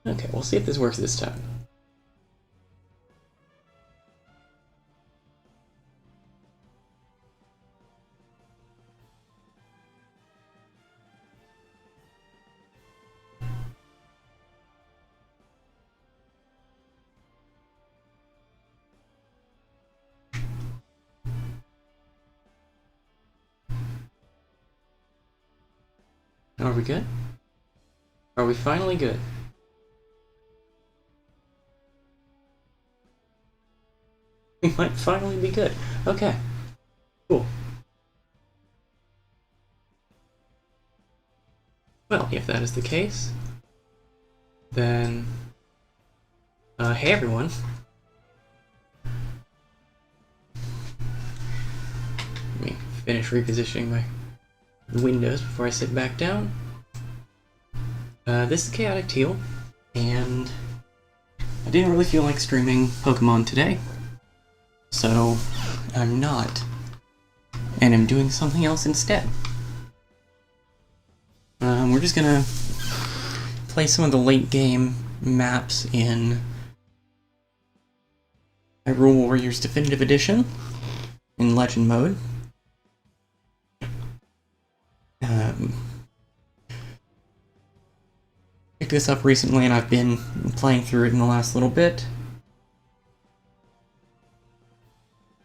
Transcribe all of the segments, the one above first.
Okay, we'll see if this works this time. Are we good? Are we finally good? We might finally be good. Okay. Cool. Well, if that is the case, then... hey everyone. Let me finish repositioning my windows before I sit back down. This is Chaotic Teal, and I didn't really feel like streaming Pokemon today, so I'm not, and I'm doing something else instead. We're just gonna play some of the late game maps in Hyrule Warriors Definitive Edition in Legend mode. Picked this up recently and I've been playing through it in the last little bit.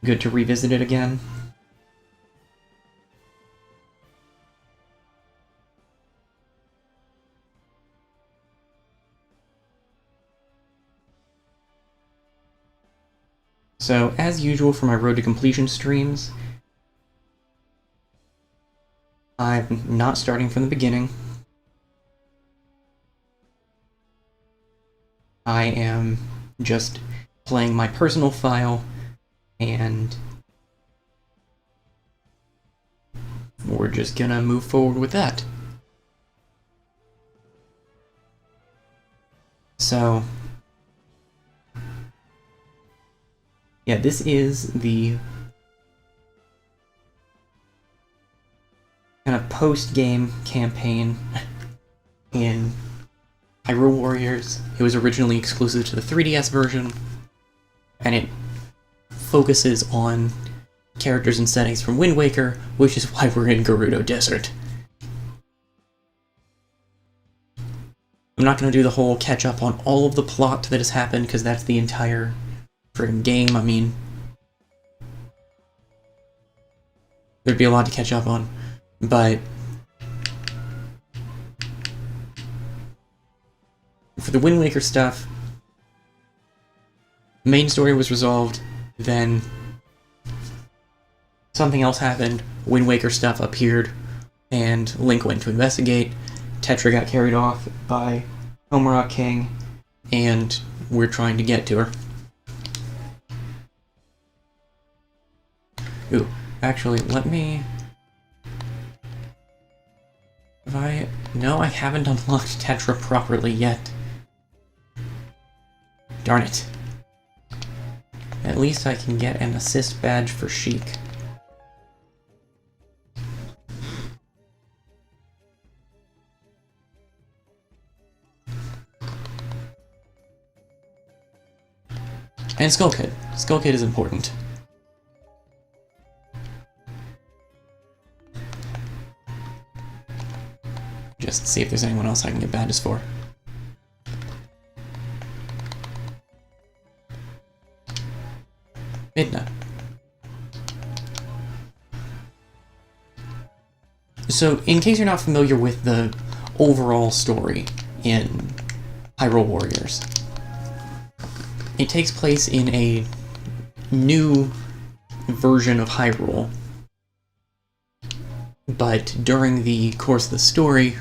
Good to revisit it again. So, as usual for my Road to Completion streams, I'm not starting from the beginning. I am just playing my personal file, and we're just gonna move forward with that. So, yeah, this is the kind of post-game campaign in Hyrule Warriors. It was originally exclusive to the 3DS version, and it focuses on characters and settings from Wind Waker, which is why we're in Gerudo Desert. I'm not going to do the whole catch-up on all of the plot that has happened, because that's the entire friggin' game. I mean, there'd be a lot to catch up on, but for the Wind Waker stuff, main story was resolved, then something else happened, Wind Waker stuff appeared, and Link went to investigate, Tetra got carried off by Homerock King, and we're trying to get to her. Ooh, actually, let me... No, I haven't unlocked Tetra properly yet. Darn it. At least I can get an assist badge for Sheik. And Skull Kid. Skull Kid is important. Just see if there's anyone else I can get badges for. Midna. So, in case you're not familiar with the overall story in Hyrule Warriors, it takes place in a new version of Hyrule, but during the course of the story...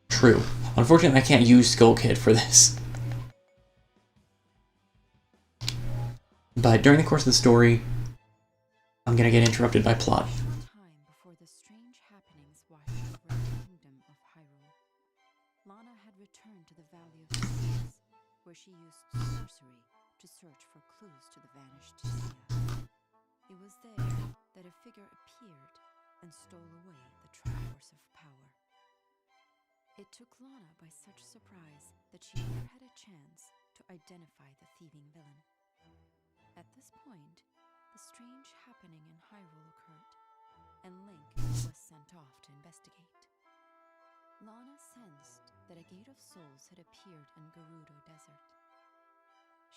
True. Unfortunately, I can't use Skull Kid for this. But during the course of the story, I'm gonna get interrupted by plot. Time before the strange happenings washed over the kingdom of Hyrule, Lana had returned to the Valley of Seas, where she used sorcery to search for clues to the vanished Sia. It was there that a figure appeared and stole away the Triforce of Power. It took Lana by such surprise that she never had a chance to identify the thieving villain. At this point, the strange happening in Hyrule occurred, and Link was sent off to investigate. Lana sensed that a Gate of Souls had appeared in Gerudo Desert.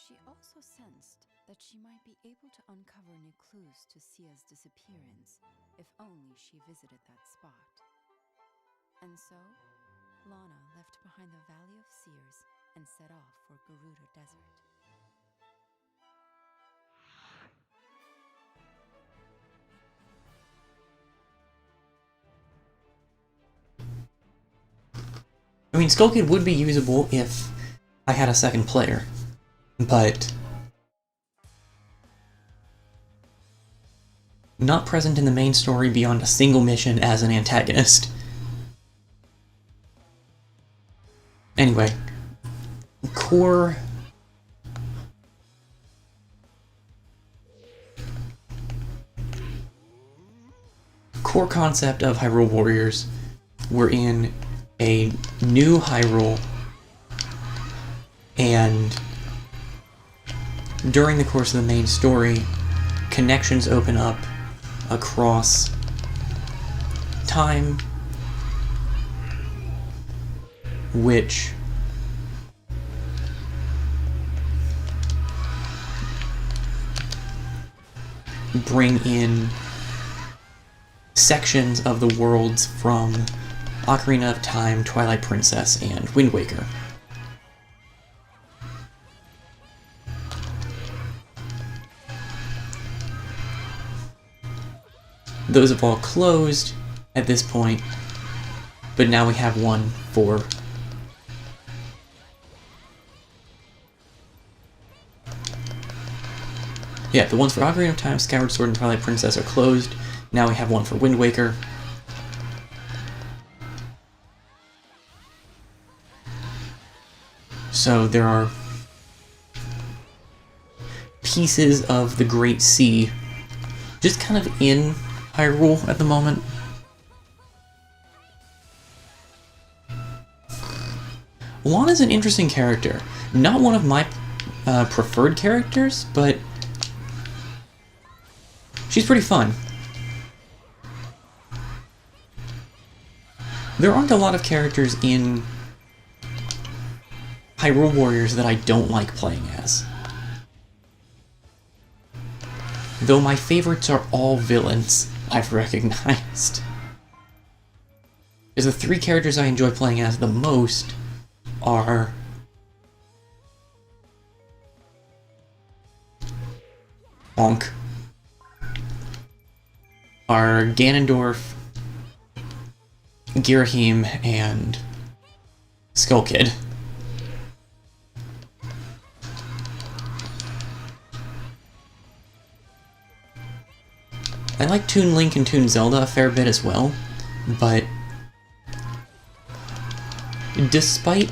She also sensed that she might be able to uncover new clues to Sia's disappearance if only she visited that spot. And so, Lana left behind the Valley of Seers and set off for Gerudo Desert. I mean, Skull Kid would be usable if I had a second player, but not present in the main story beyond a single mission as an antagonist. Anyway, core concept of Hyrule Warriors, we're in a new Hyrule, and during the course of the main story, connections open up across time, which bring in sections of the worlds from Ocarina of Time, Twilight Princess, and Wind Waker. Those have all closed at this point, but now we have one for the ones for Ocarina of Time, Skyward Sword, and Twilight Princess are closed. Now we have one for Wind Waker. So there are pieces of the Great Sea just kind of in Hyrule at the moment. Lana's an interesting character. Not one of my preferred characters, but she's pretty fun. There aren't a lot of characters in Hyrule Warriors that I don't like playing as. Though my favorites are all villains, I've recognized. Because the three characters I enjoy playing as the most are Bonk, are Ganondorf, Girahim, and Skull Kid. I like Toon Link and Toon Zelda a fair bit as well, but despite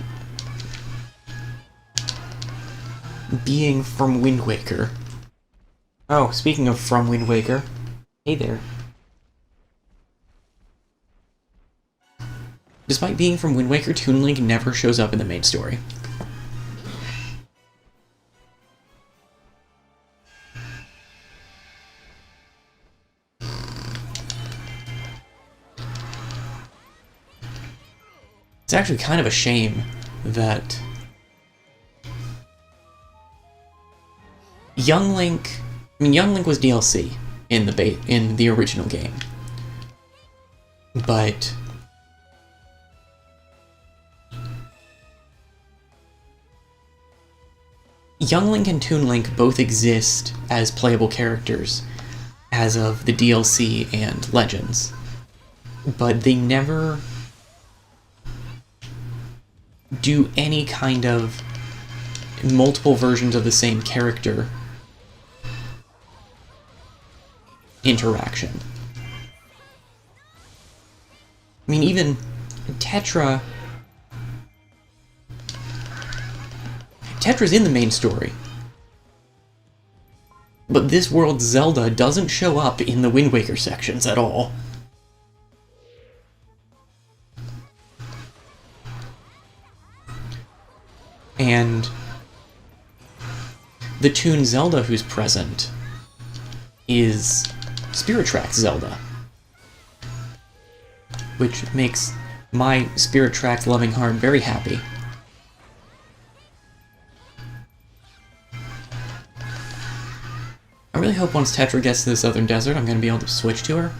being from Wind Waker... Oh, speaking of from Wind Waker, hey there. Despite being from Wind Waker, Toon Link never shows up in the main story. It's actually kind of a shame that Young Link was DLC in the original game, but Young Link and Toon Link both exist as playable characters as of the DLC and Legends, but they never do any kind of multiple versions of the same character interaction. I mean, even Tetra's in the main story, but this world's Zelda doesn't show up in the Wind Waker sections at all. And the Toon Zelda who's present is Spirit Tracks Zelda, which makes my Spirit Tracks loving heart very happy. I really hope once Tetra gets to the Southern Desert, I'm going to be able to switch to her,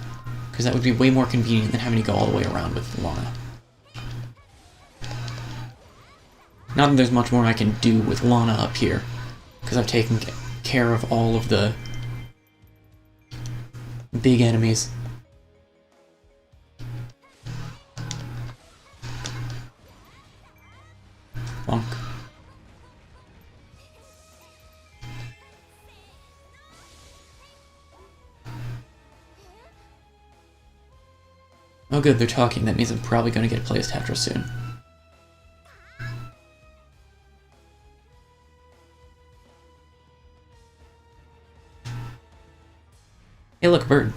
because that would be way more convenient than having to go all the way around with Lana. Not that there's much more I can do with Lana up here, because I've taken care of all of the big enemies. Bonk. Oh good, they're talking. That means I'm probably going to get to play as Tetris soon. Hey look, bird.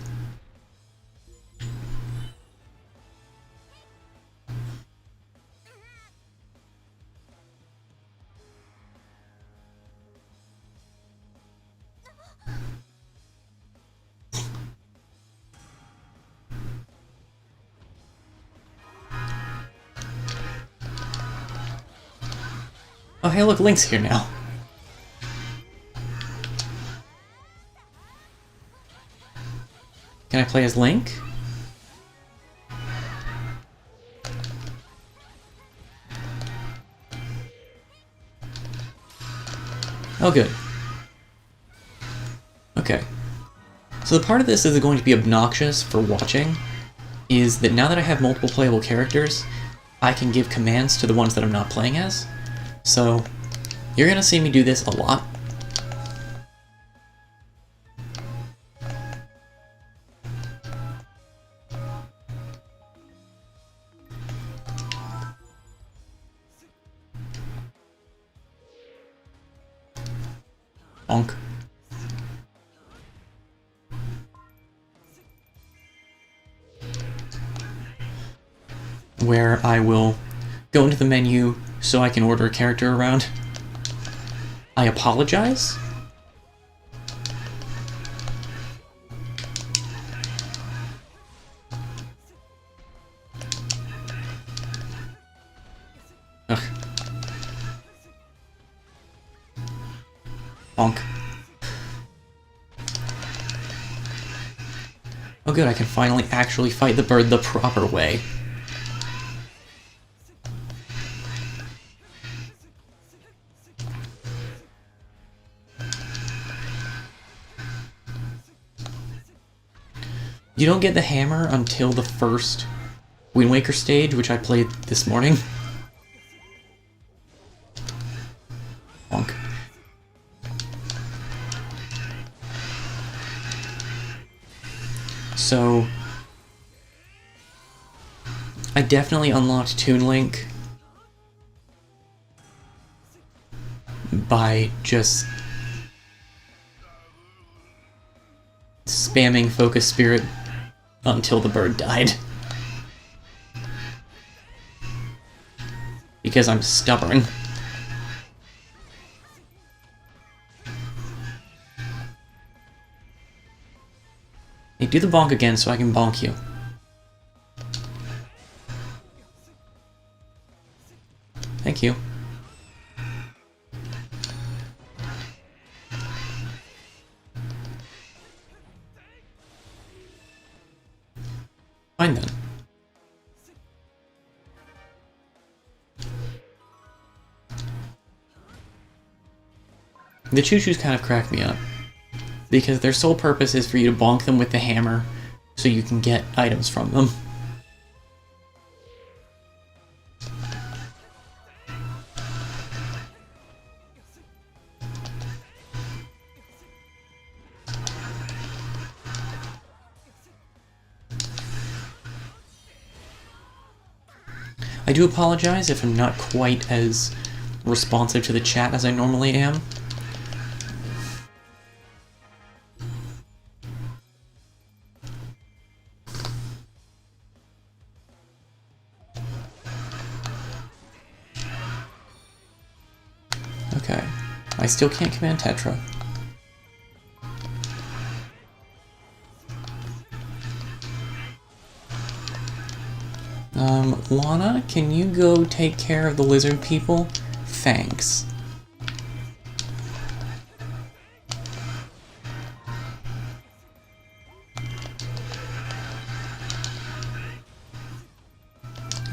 Oh hey look, Link's here now. Can I play as Link? Oh good. Okay. So the part of this is going to be obnoxious for watching is that now that I have multiple playable characters, I can give commands to the ones that I'm not playing as. So you're gonna see me do this a lot. Bonk. Where I will go into the menu so I can order a character around. I apologize. Ugh. Bonk. Oh good, I can finally actually fight the bird the proper way. You don't get the hammer until the first Wind Waker stage, which I played this morning. Bonk. So I definitely unlocked Toon Link by just spamming Focus Spirit until the bird died. Because I'm stubborn. Hey, do the bonk again so I can bonk you. Thank you. Fine then. The choo-choos kind of crack me up, because their sole purpose is for you to bonk them with the hammer so you can get items from them. I do apologize if I'm not quite as responsive to the chat as I normally am. Okay. I still can't command Tetra. Lana, can you go take care of the lizard people? Thanks.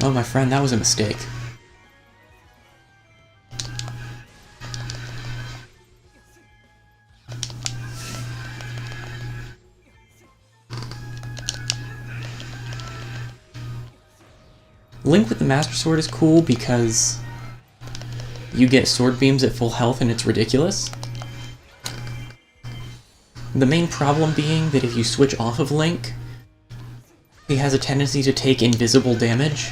Oh, my friend, that was a mistake. Link with the Master Sword is cool because you get sword beams at full health and it's ridiculous. The main problem being that if you switch off of Link, he has a tendency to take invisible damage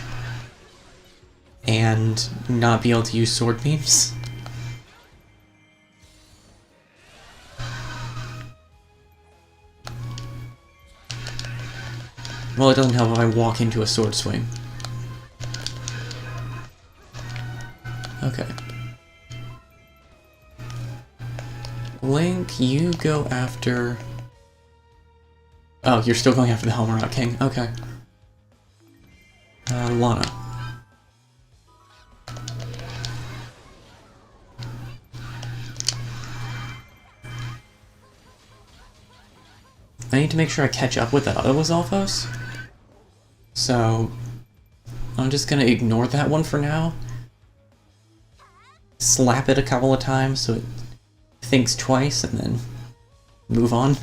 and not be able to use sword beams. Well, it doesn't help if I walk into a sword swing. Okay. Link, you go after... Oh, you're still going after the Helmer King. Okay. Lana. I need to make sure I catch up with that other Lizalfos. So... I'm just gonna ignore that one for now. Slap it a couple of times so it thinks twice and then move on.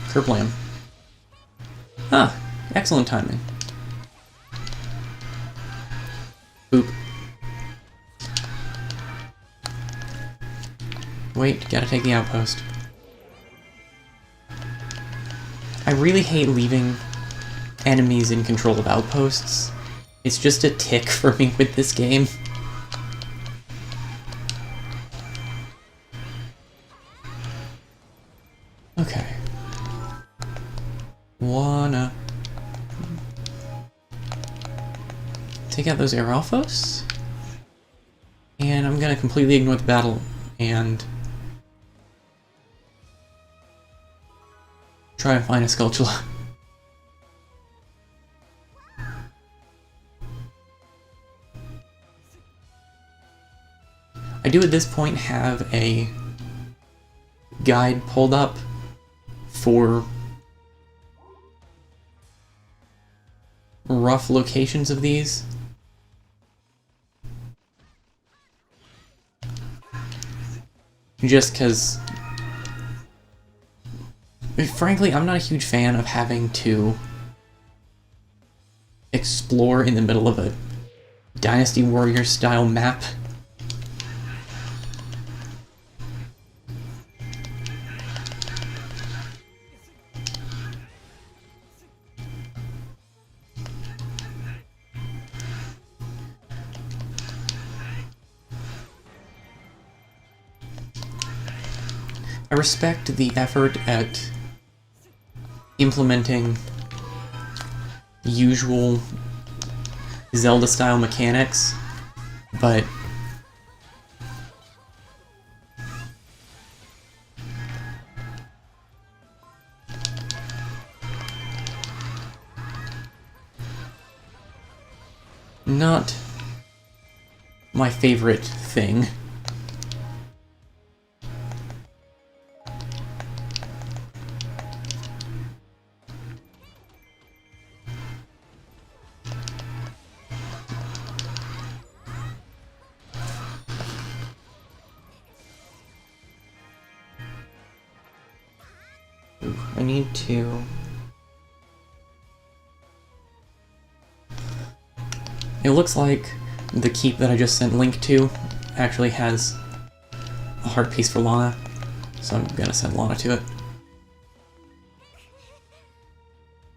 Kerblam. Ah, excellent timing. Boop. Wait, gotta take the outpost. I really hate leaving enemies in control of outposts. It's just a tick for me with this game. Okay. Wanna take out those Aeralphos, and I'm gonna completely ignore the battle and try and find a Skulltula. I do at this point have a guide pulled up for rough locations of these. Just because, frankly, I'm not a huge fan of having to explore in the middle of a Dynasty Warriors style map. I respect the effort at implementing usual Zelda-style mechanics, but not my favorite thing. I need to... It looks like the keep that I just sent Link to actually has a heart piece for Lana, so I'm gonna send Lana to it.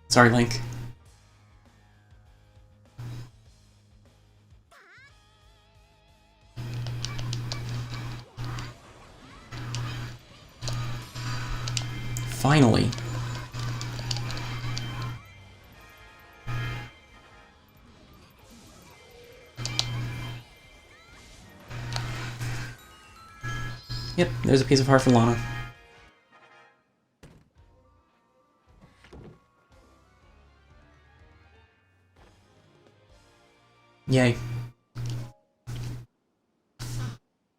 Sorry, Link. finally. Yep, there's a piece of heart for Lana. Yay.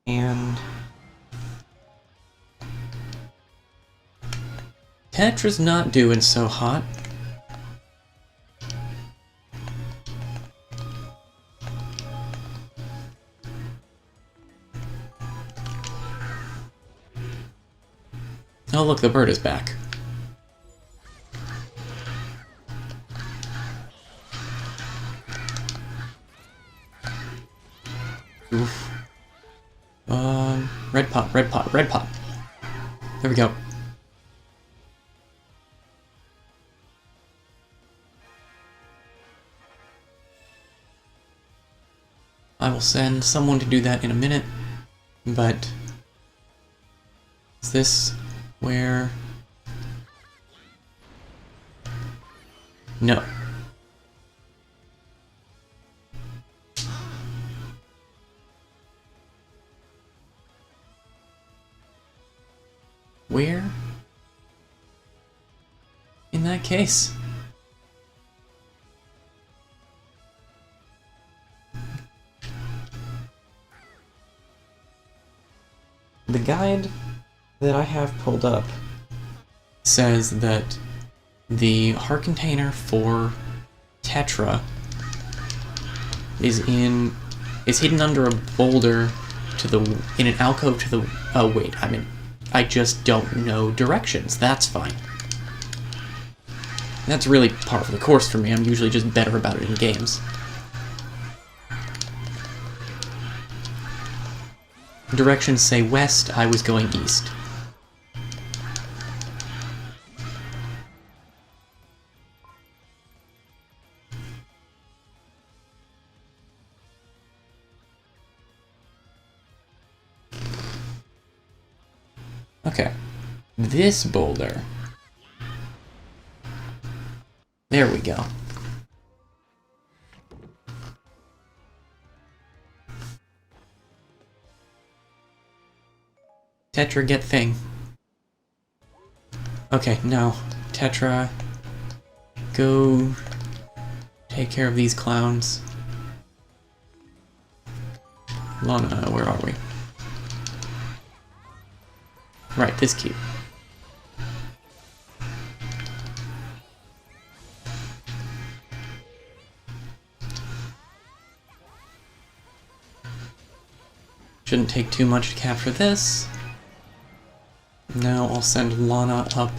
And Tetris not doing so hot. Oh look, the bird is back. Oof. Red pot, red pot, red pot. There we go. I will send someone to do that in a minute, but is this where? No. Where? In that case. The guide that I have pulled up says that the heart container for Tetra is hidden under a boulder in an alcove to the I just don't know directions. That's fine. That's really par for the course for me. I'm usually just better about it in games. Directions say west, I was going east. Okay. This boulder. There we go. Tetra, get thing. Okay, now, Tetra, go take care of these clowns. Lana, where are we? Right, this cube. Shouldn't take too much to capture this. Now I'll send Lana up.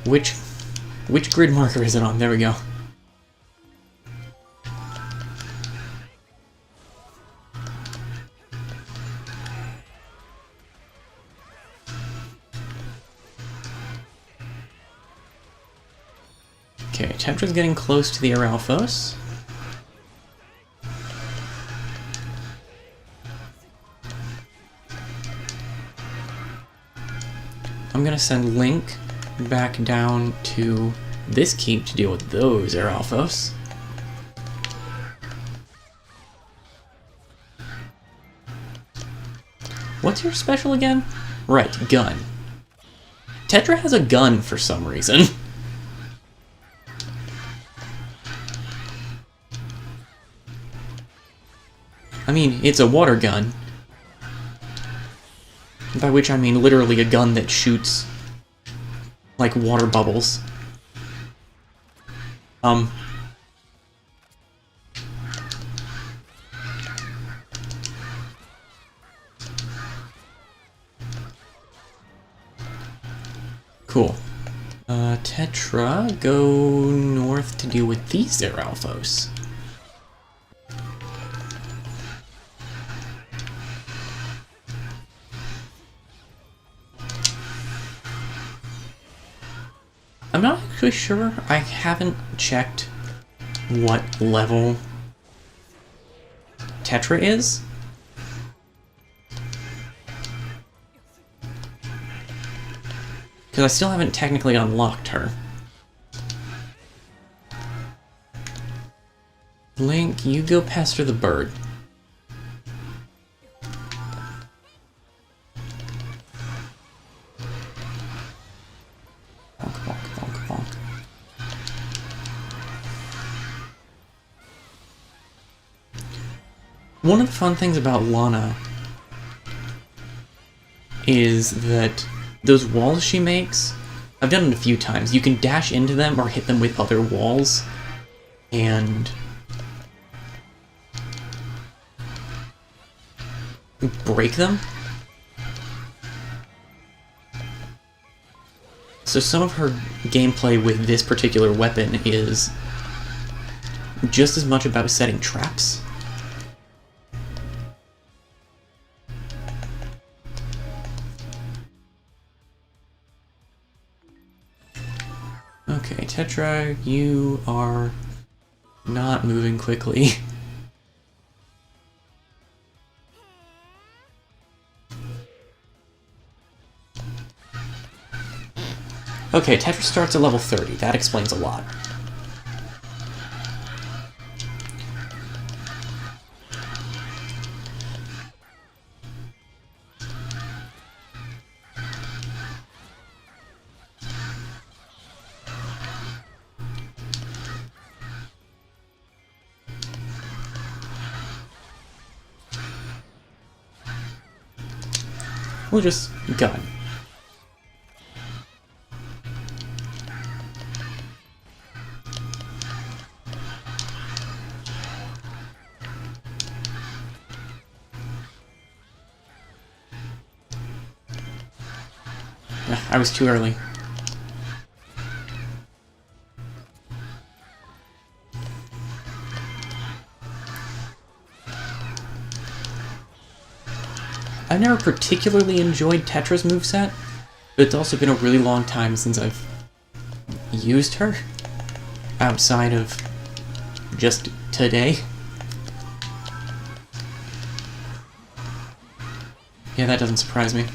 Which grid marker is it on? There we go. Okay, Tetra's getting close to the Aralphos. I'm gonna send Link back down to this keep to deal with those Aralphos. What's your special again? Right, gun. Tetra has a gun for some reason. I mean, it's a water gun. By which I mean literally a gun that shoots, like, water bubbles. Cool. Tetra, go north to deal with these Aralphos. I'm not actually sure. I haven't checked what level Tetra is. Because I still haven't technically unlocked her. Link, you go pester the bird. Bonk, bonk, bonk, bonk. One of the fun things about Lana is that those walls she makes, I've done it a few times, you can dash into them or hit them with other walls, and break them. So some of her gameplay with this particular weapon is just as much about setting traps. Okay, Tetra, you are not moving quickly. Okay, Tetris starts at level 30. That explains a lot. We'll just gun. I was too early. I've never particularly enjoyed Tetra's moveset, but it's also been a really long time since I've used her, outside of just today. Yeah, that doesn't surprise me.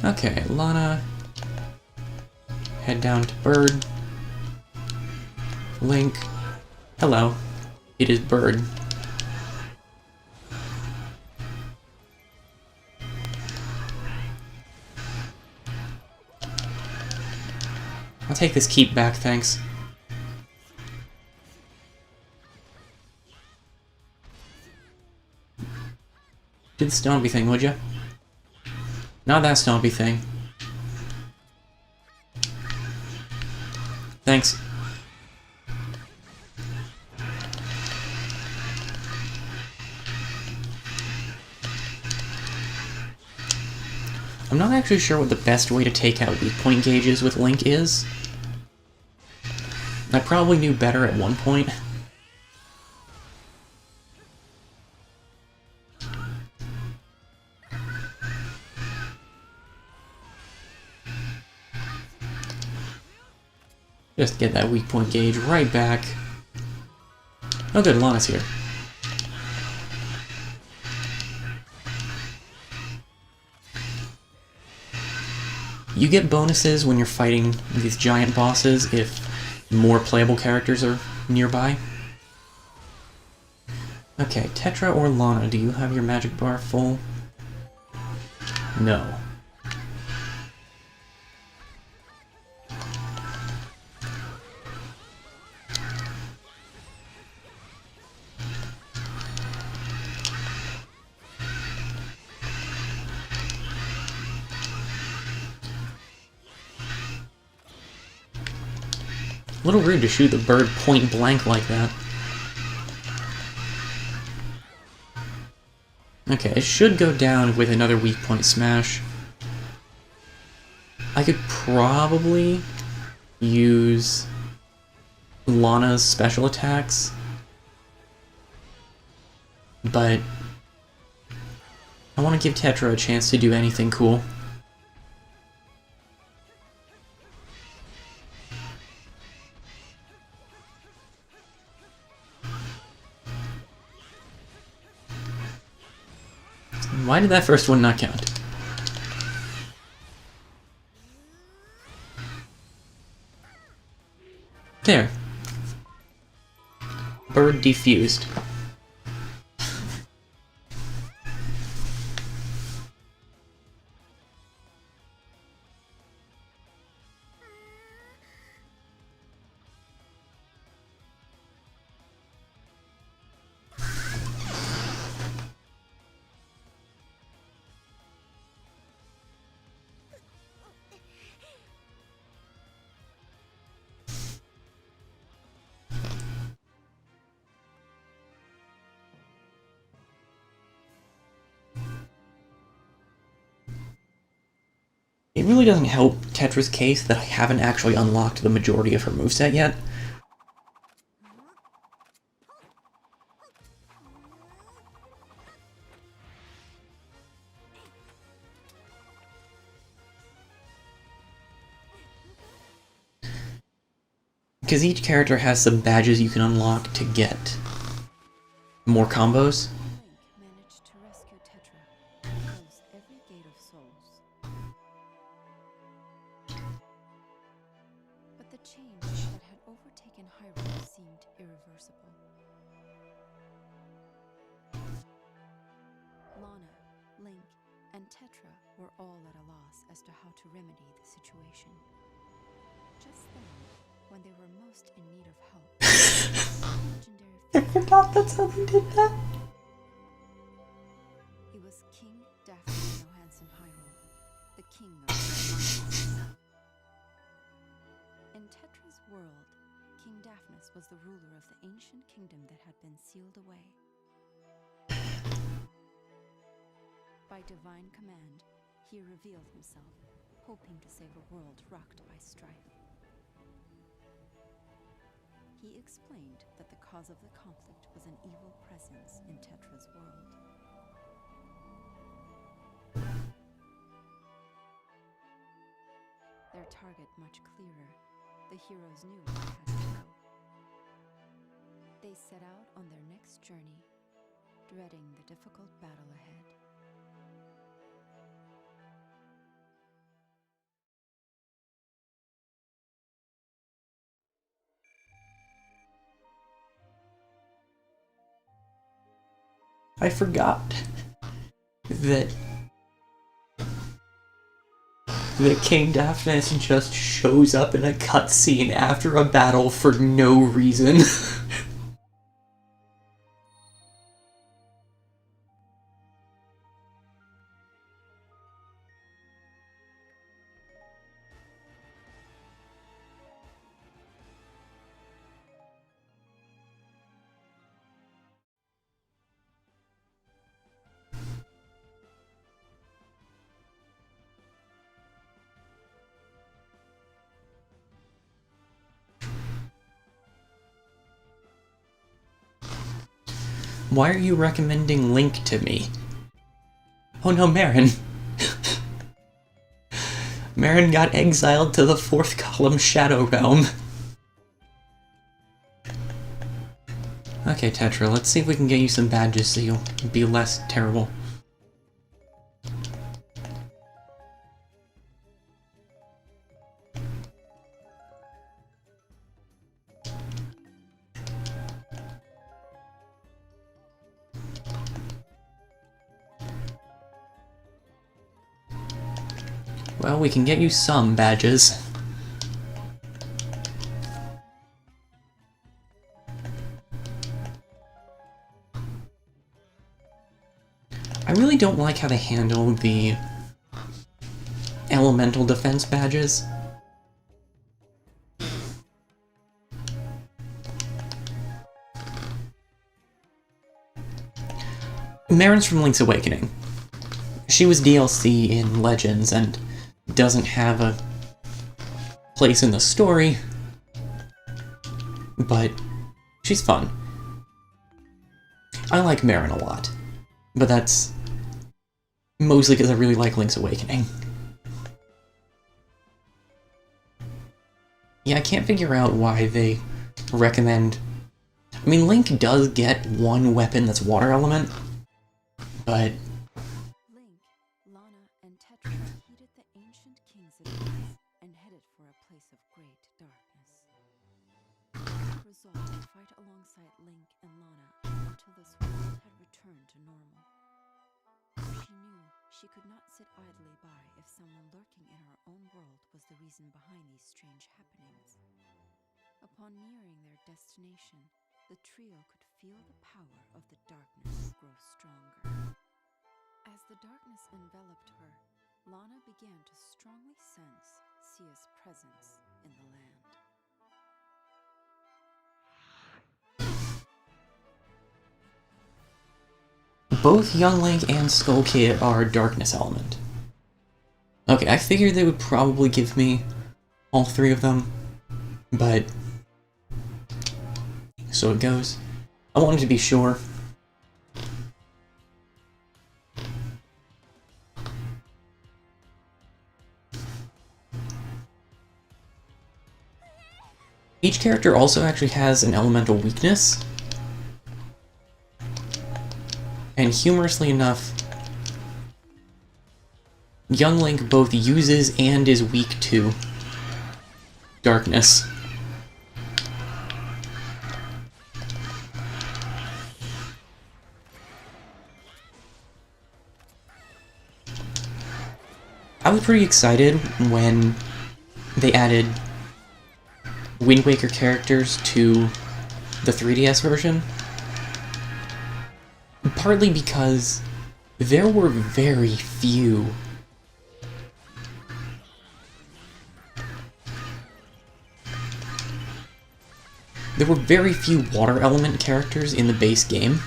Okay, Lana, head down to Bird. Link, hello, it is Bird. I'll take this keep back, thanks. Do the stompy thing, would ya? Not that stompy thing. Thanks. I'm not actually sure what the best way to take out weak point gauges with Link is. I probably knew better at one point. Just get that weak point gauge right back. Oh good, Lana's here. You get bonuses when you're fighting these giant bosses if more playable characters are nearby. Okay, Tetra or Lana, do you have your magic bar full? No. A little rude to shoot the bird point blank like that. Okay, it should go down with another weak point smash. I could probably use Lana's special attacks, but I want to give Tetra a chance to do anything cool. Why did that first one not count? There. Bird defused. It really doesn't help Tetra's case that I haven't actually unlocked the majority of her moveset yet. Because each character has some badges you can unlock to get more combos. Link managed to rescue Tetra and close every gate of souls. But the change that had overtaken Hyrule seemed irreversible. Lana, Link, and Tetra were all at a loss as to how to remedy the situation. Just then, when they were most in need of help, legendary I forgot that's how they did that. It was King Daphnis Johansson Hyrule, the king of the In Tetra's world, King Daphnis was the ruler of the ancient kingdom that had been sealed away. By divine command, he revealed himself, hoping to save a world rocked by strife. He explained that the cause of the conflict was an evil presence in Tetra's world. Their target much clearer, the heroes knew where they had to go. They set out on their next journey, dreading the difficult battle ahead. I forgot that King Daphnis just shows up in a cutscene after a battle for no reason. Why are you recommending Link to me? Oh no, Marin. Marin got exiled to the 4th column Shadow Realm. Okay, Tetra, let's see if we can get you some badges so you'll be less terrible. Well, we can get you some badges. I really don't like how they handle the elemental defense badges. Marin's from Link's Awakening. She was DLC in Legends and doesn't have a place in the story, but she's fun. I like Marin a lot, but that's mostly because I really like Link's Awakening. Yeah, I can't figure out why they recommend... I mean, Link does get one weapon that's water element, but Link and Lana until this world had returned to normal. She knew she could not sit idly by if someone lurking in her own world was the reason behind these strange happenings. Upon nearing their destination, the trio could feel the power of the darkness grow stronger. As the darkness enveloped her, Lana began to strongly sense Sia's presence in the land. Both Young Link and Skull Kid are Darkness Element. Okay, I figured they would probably give me all three of them, but so it goes. I wanted to be sure. Each character also actually has an elemental weakness. And humorously enough, Young Link both uses and is weak to darkness. I was pretty excited when they added Wind Waker characters to the 3DS version. Partly because there were very few water element characters in the base game.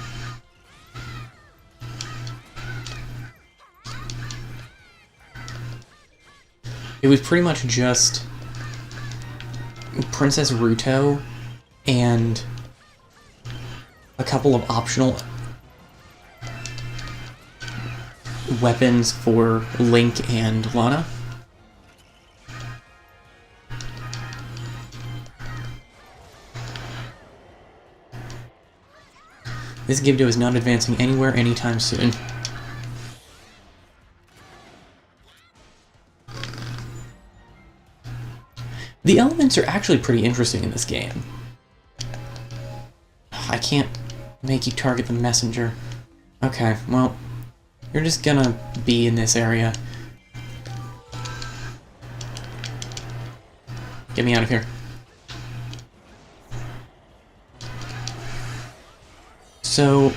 It was pretty much just Princess Ruto and a couple of optional weapons for Link and Lana. This Gibdo is not advancing anywhere anytime soon. The elements are actually pretty interesting in this game. I can't make you target the messenger. Okay, well, you're just gonna be in this area. Get me out of here. So,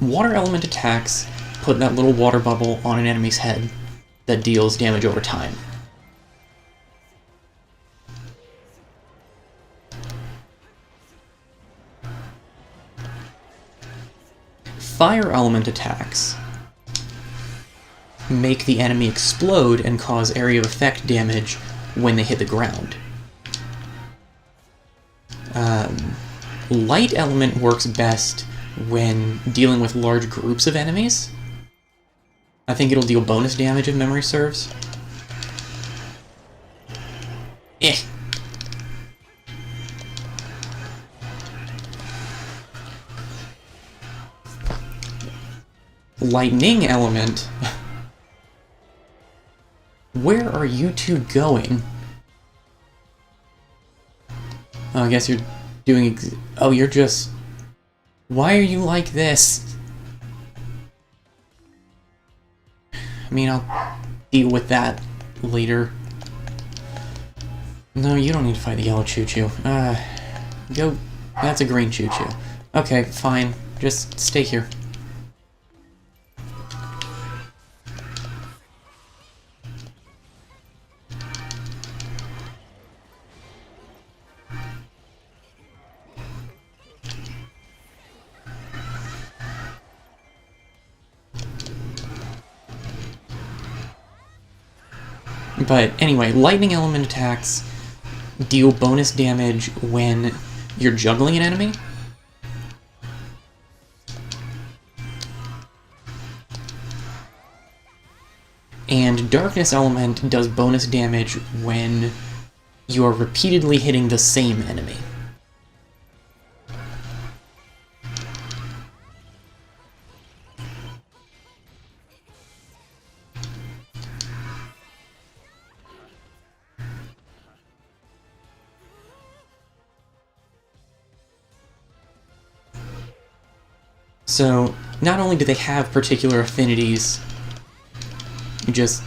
water element attacks put that little water bubble on an enemy's head that deals damage over time. Fire element attacks make the enemy explode and cause area of effect damage when they hit the ground. Light element works best when dealing with large groups of enemies. I think it'll deal bonus damage if memory serves. Eh. Lightning element? Where are you two going? Oh, I guess you're doing oh, you're just... Why are you like this? I mean, I'll deal with that later. No, you don't need to fight the yellow choo-choo. Go... That's a green choo-choo. Okay, fine. Just stay here. But anyway, lightning element attacks deal bonus damage when you're juggling an enemy. And darkness element does bonus damage when you are repeatedly hitting the same enemy. So, not only do they have particular affinities, just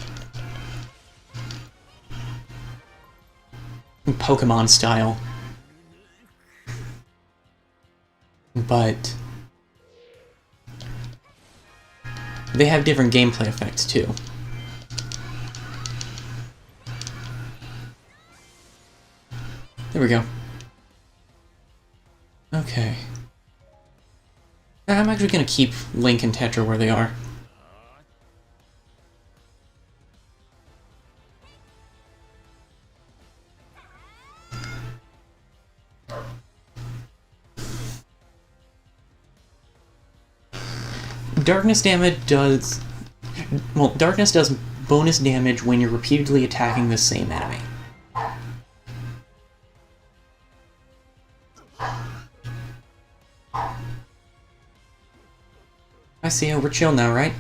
Pokemon style, but they have different gameplay effects too. There we go. Okay. I'm actually gonna keep Link and Tetra where they are. Darkness damage does... Well, Darkness does bonus damage when you're repeatedly attacking the same enemy. I see you. We're chill now, right?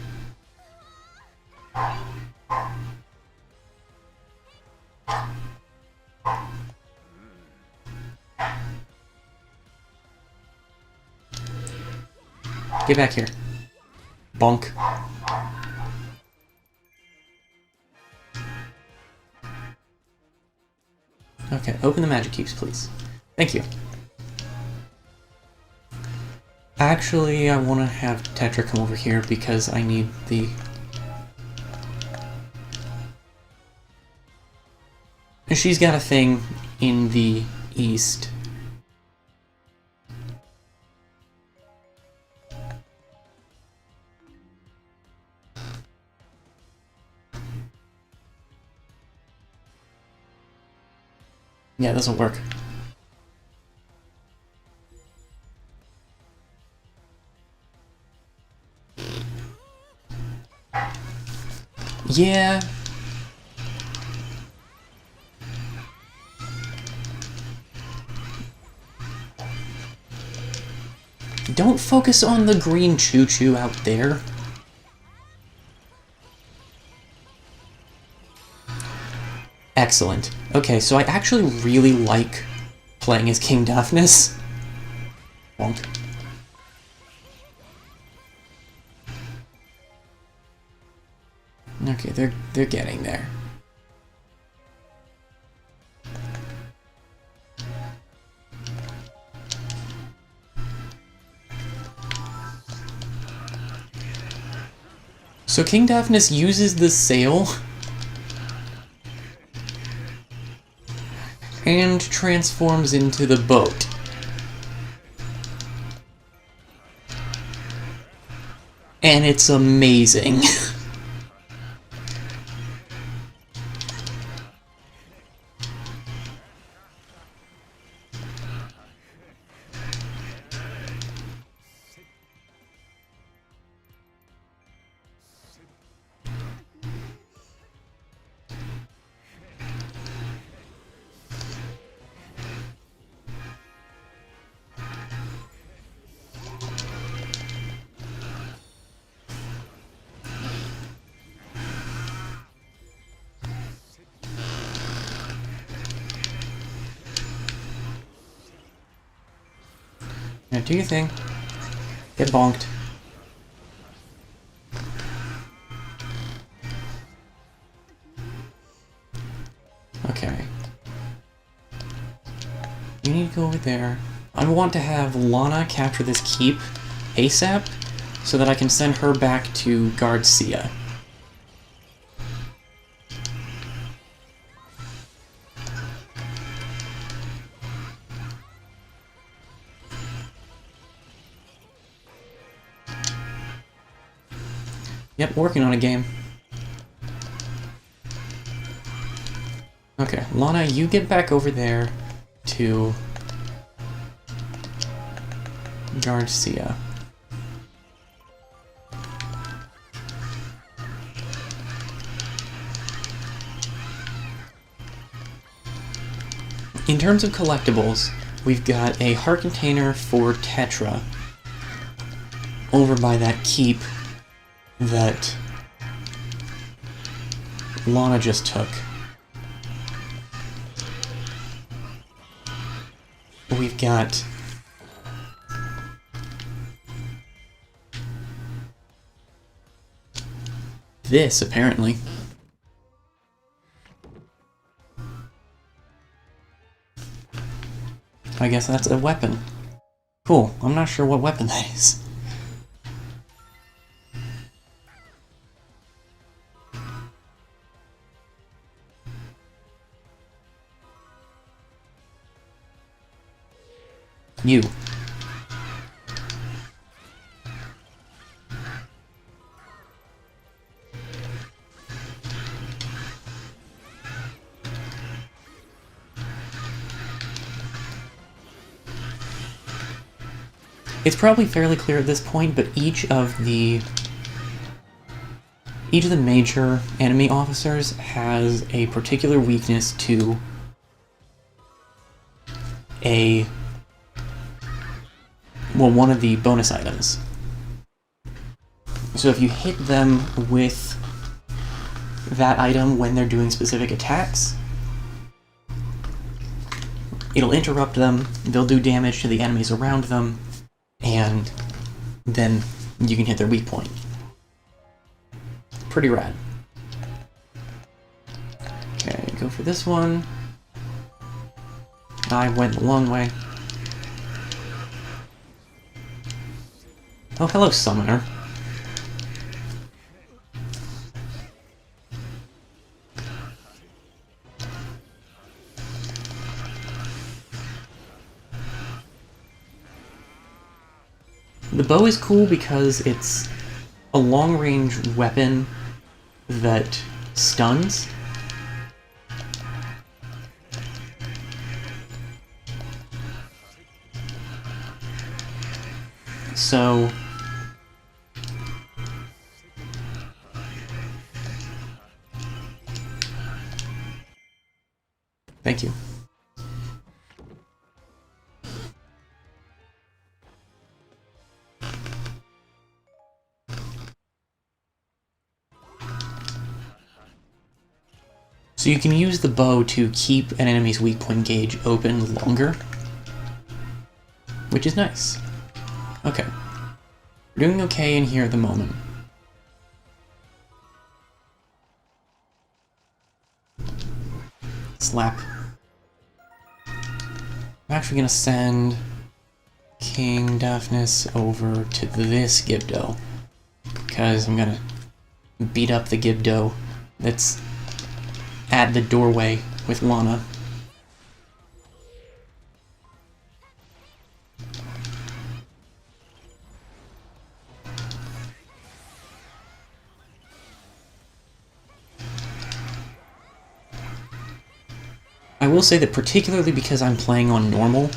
Get back here. Bonk. Okay, open the magic cubes, please. Thank you. Actually, I want to have Tetra come over here because I need the... She's got a thing in the east. Yeah, this'll work. Yeah. Don't focus on the green choo-choo out there. Excellent. Okay, so I actually really like playing as King Daphnis. Bonk. Okay, they're getting there. So King Daphnis uses the sail and transforms into the boat. And it's amazing. Now do your thing. Get bonked. Okay. You need to go over there. I want to have Lana capture this keep ASAP so that I can send her back to Garcia. Yep, working on a game. Okay, Lana, you get back over there to Garcia. In terms of collectibles, we've got a heart container for Tetra over by that keep that Lana just took. We've got this, apparently. I guess that's a weapon. Cool. I'm not sure what weapon that is. You. It's probably fairly clear at this point, but each of the major enemy officers has a particular weakness to one of the bonus items. So if you hit them with that item when they're doing specific attacks, it'll interrupt them, they'll do damage to the enemies around them, and then you can hit their weak point. Pretty rad. Okay, go for this one. I went the long way. Oh, hello, Summoner. The bow is cool because it's a long-range weapon that stuns. So thank you. So you can use the bow to keep an enemy's weak point gauge open longer, which is nice. Okay. We're doing okay in here at the moment. Slap. I'm actually gonna send King Daphnis over to this Gibdo, because I'm gonna beat up the Gibdo that's at the doorway with Lana. I will say that particularly because I'm playing on normal,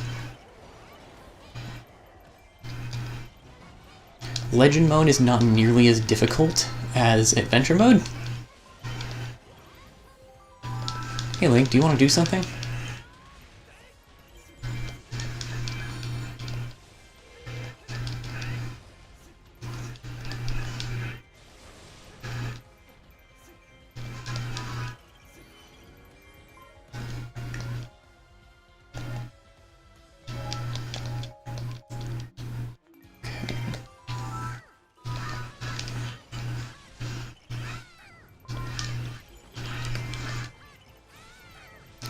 Legend mode is not nearly as difficult as Adventure mode. Hey Link, do you want to do something?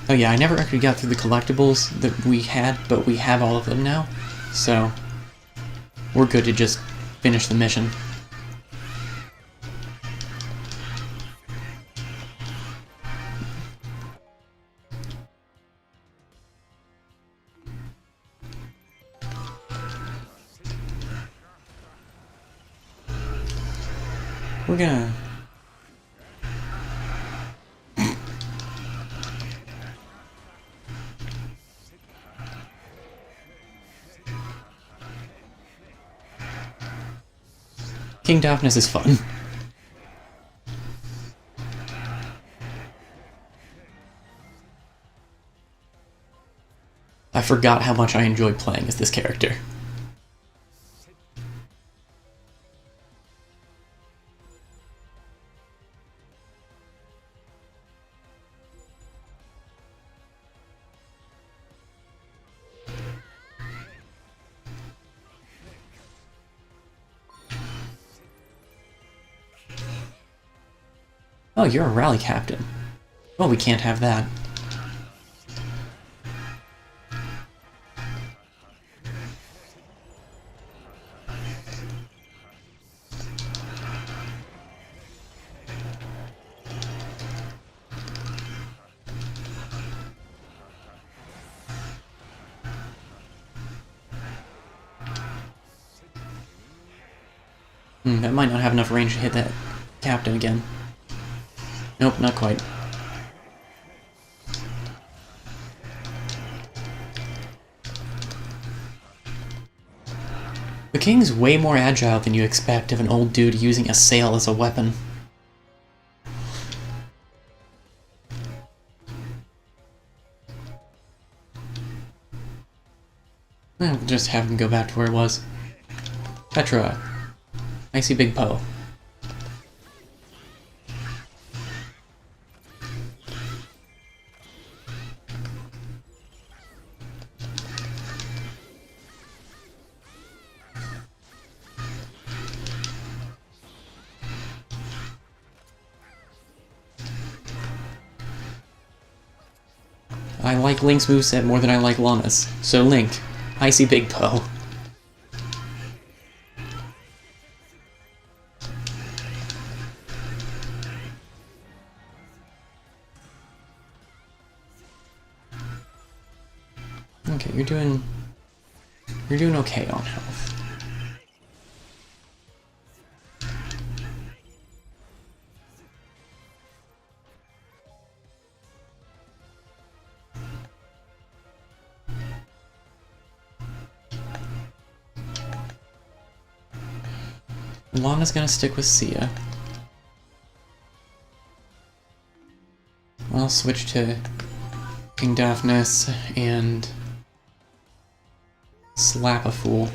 Oh yeah, I never actually got through the collectibles that we had, but we have all of them now, so we're good to just finish the mission. We're gonna... King Daphnis is fun. I forgot how much I enjoy playing as this character. Oh, you're a rally captain. Well, we can't have that. That might not have enough range to hit that captain again. Nope, not quite. The king's way more agile than you expect of an old dude using a sail as a weapon. We'll just have him go back to where it was. Petra. Icy Big Poe. I like Link's moveset more than I like Lana's, so Link, Icy Big Poe. Okay, you're doing okay on health. Lana's gonna stick with Sia. I'll switch to King Daphnis and slap a fool.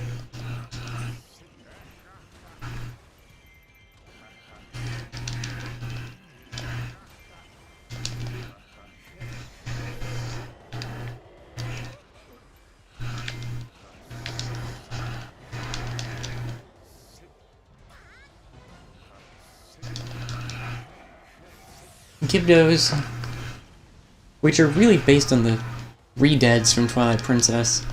Gibdos, which are really based on the re-deads from Twilight Princess,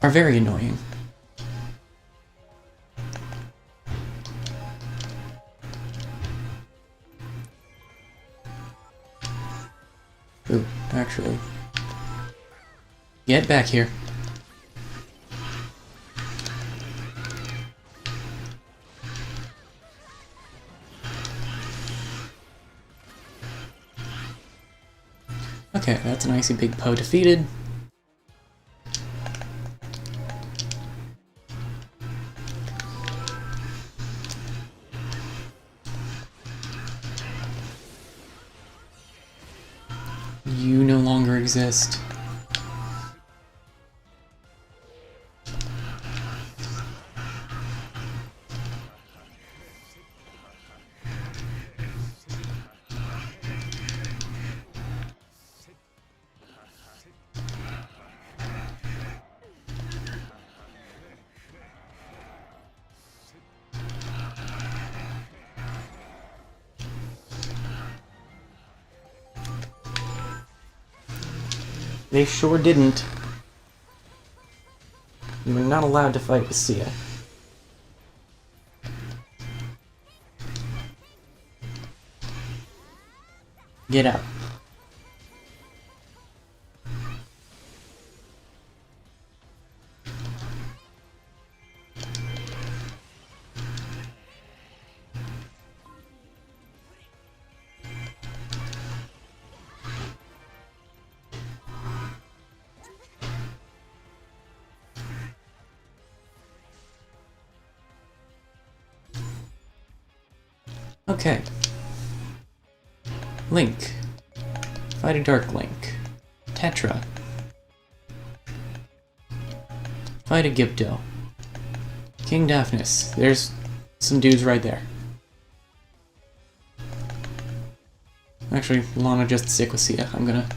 are very annoying. Ooh, actually. Get back here. Okay, that's an Icy Big Poe defeated. You no longer exist. They sure didn't. You were not allowed to fight with Sia. Get out. Okay. Link. Fight a Dark Link. Tetra. Fight a Gibdo. King Daphnis. There's some dudes right there. Actually, Lana just sick with Sia. I'm gonna...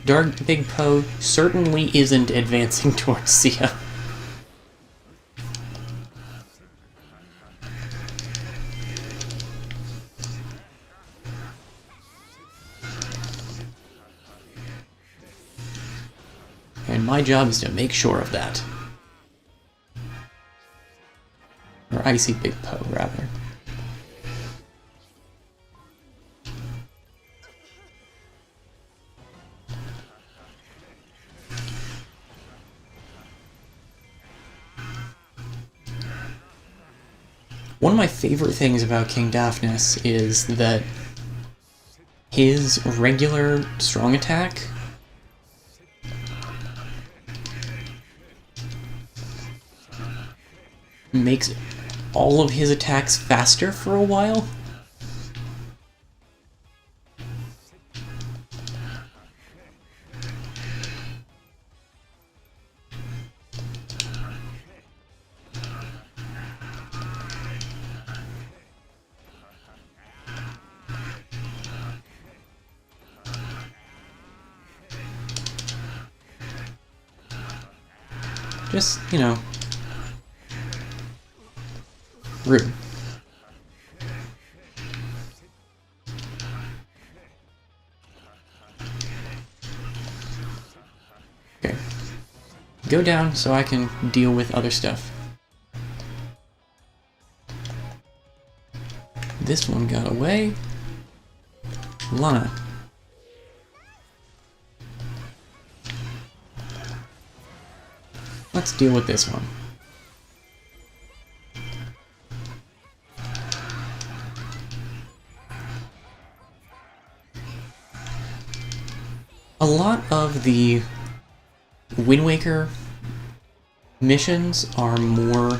Dark Big Poe certainly isn't advancing towards Sia. And my job is to make sure of that. Or Icy Big Poe, rather. One of my favorite things about King Daphnis is that his regular strong attack makes all of his attacks faster for a while. Just, you know, rude. Okay. Go down so I can deal with other stuff. This one got away. Lana. Let's deal with this one. A lot of the Wind Waker missions are more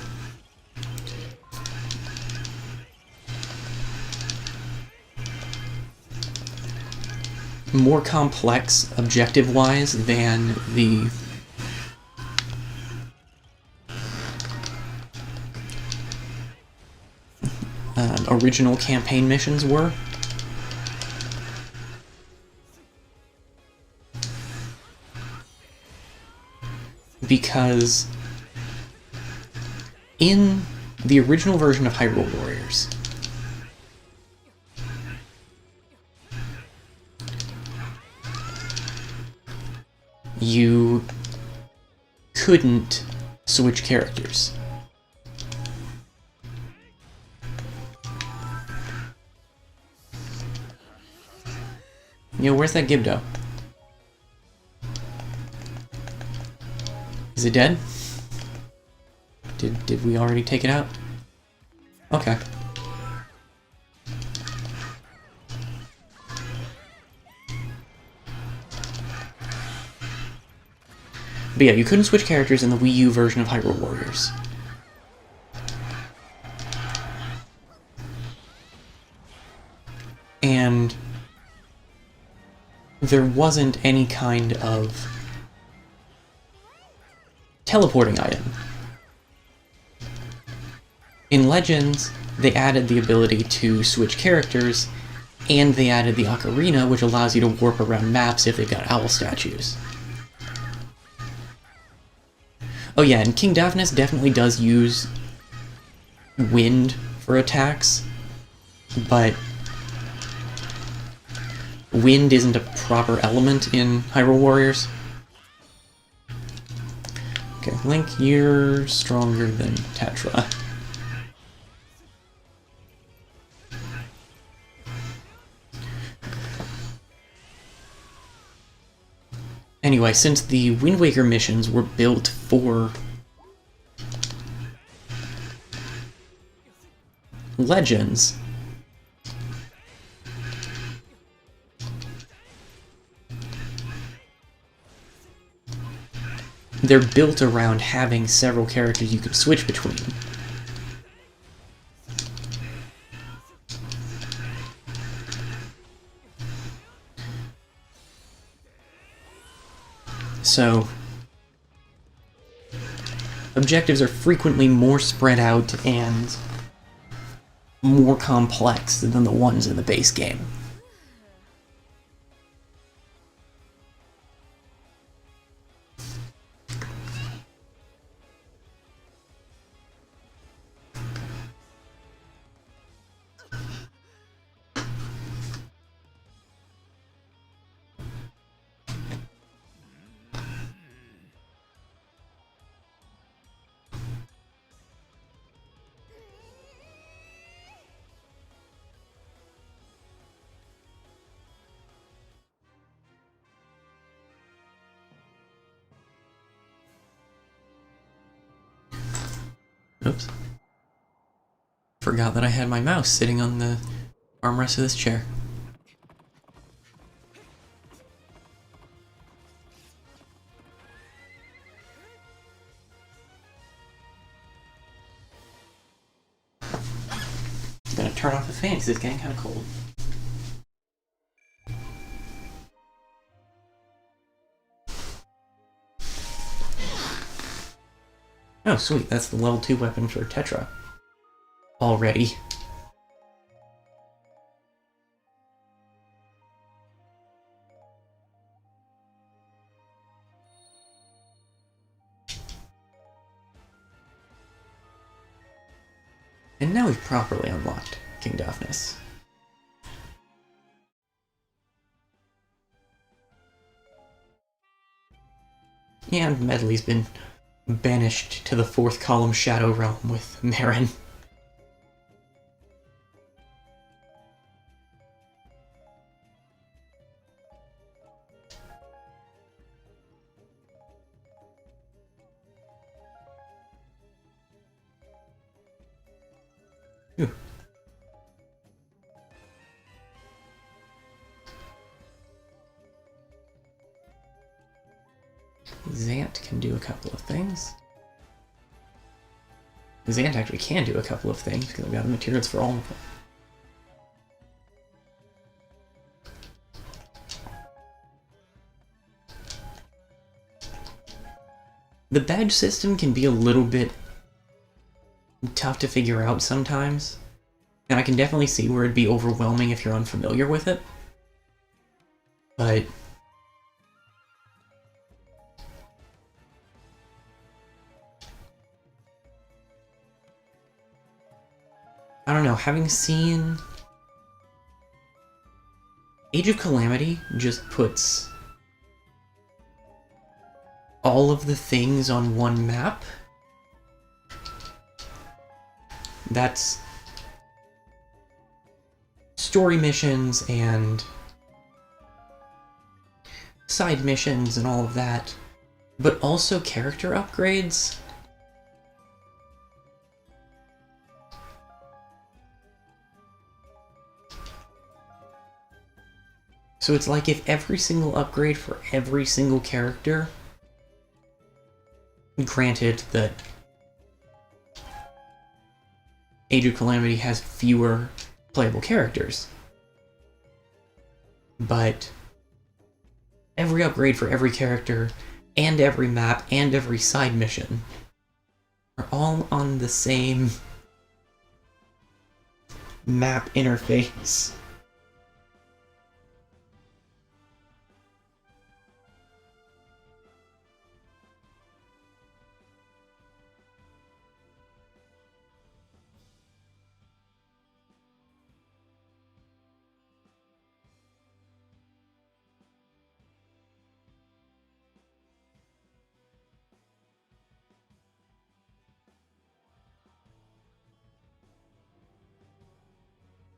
complex objective-wise than the original campaign missions were. Because in the original version of Hyrule Warriors, you couldn't switch characters. Yo, where's that Gibdo? Is it dead? Did we already take it out? Okay. But yeah, you couldn't switch characters in the Wii U version of Hyrule Warriors. And there wasn't any kind of teleporting item. In Legends, they added the ability to switch characters, and they added the Ocarina, which allows you to warp around maps if they've got owl statues. Oh yeah, and King Daphnis definitely does use wind for attacks, but wind isn't a proper element in Hyrule Warriors. Okay, Link, you're stronger than Tetra. Anyway, since the Wind Waker missions were built for Legends, they're built around having several characters you can switch between. So, objectives are frequently more spread out and more complex than the ones in the base game. Forgot that I had my mouse sitting on the armrest of this chair. I'm gonna turn off the fan because it's getting kind of cold. Oh, sweet, that's the level 2 weapon for Tetra. Already. And now we've properly unlocked King Daphnis. And Medley's been banished to the 4th column Shadow Realm with Marin. Ooh. Zant can do a couple of things. Zant actually can do a couple of things because I've got the materials for all of them. The badge system can be a little bit tough to figure out sometimes, and I can definitely see where it'd be overwhelming if you're unfamiliar with it. But I don't know, having seen Age of Calamity just puts all of the things on one map. That's story missions and side missions and all of that, but also character upgrades. So it's like if every single upgrade for every single character, granted that Age of Calamity has fewer playable characters, but every upgrade for every character and every map and every side mission are all on the same map interface.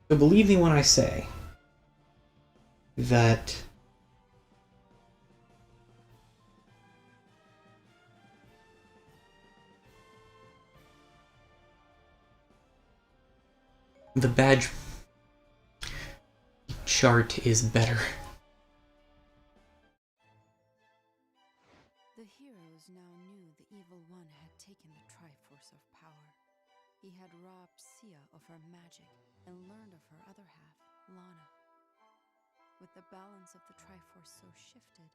So believe me when I say that the badge chart is better. The heroes now knew the Evil One had taken the Triforce of power. He had robbed Sia of her magic and learned of her other half, Lana. With the balance of the Triforce so shifted,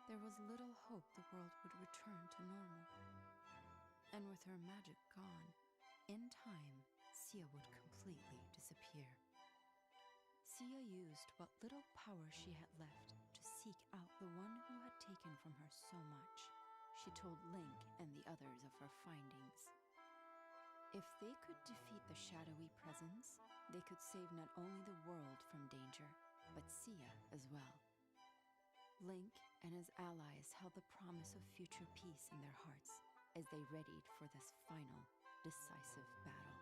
there was little hope the world would return to normal. And with her magic gone, in time, Sia would completely disappear. Sia used what little power she had left to seek out the one who had taken from her so much. She told Link and the others of her findings. If they could defeat the shadowy presence, they could save not only the world from danger, but Sia as well. Link and his allies held the promise of future peace in their hearts as they readied for this final, decisive battle.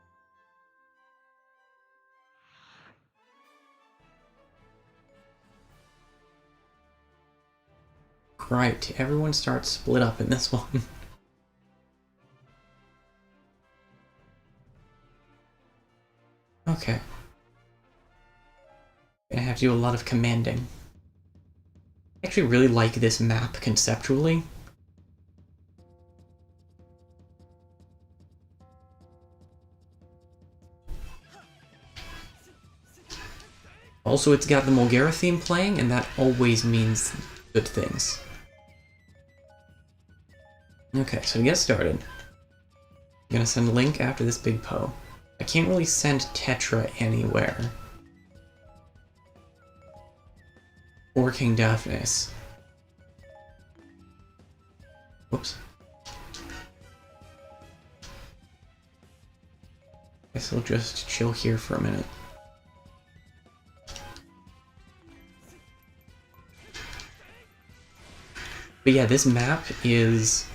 Right, everyone starts split up in this one. Okay. Gonna have to do a lot of commanding. I actually really like this map conceptually. Also, it's got the Mulgara theme playing, and that always means good things. Okay, so to get started, I'm gonna send Link after this big Poe. I can't really send Tetra anywhere. Or King Daphnis. Whoops. Guess I'll just chill here for a minute. But yeah, this map is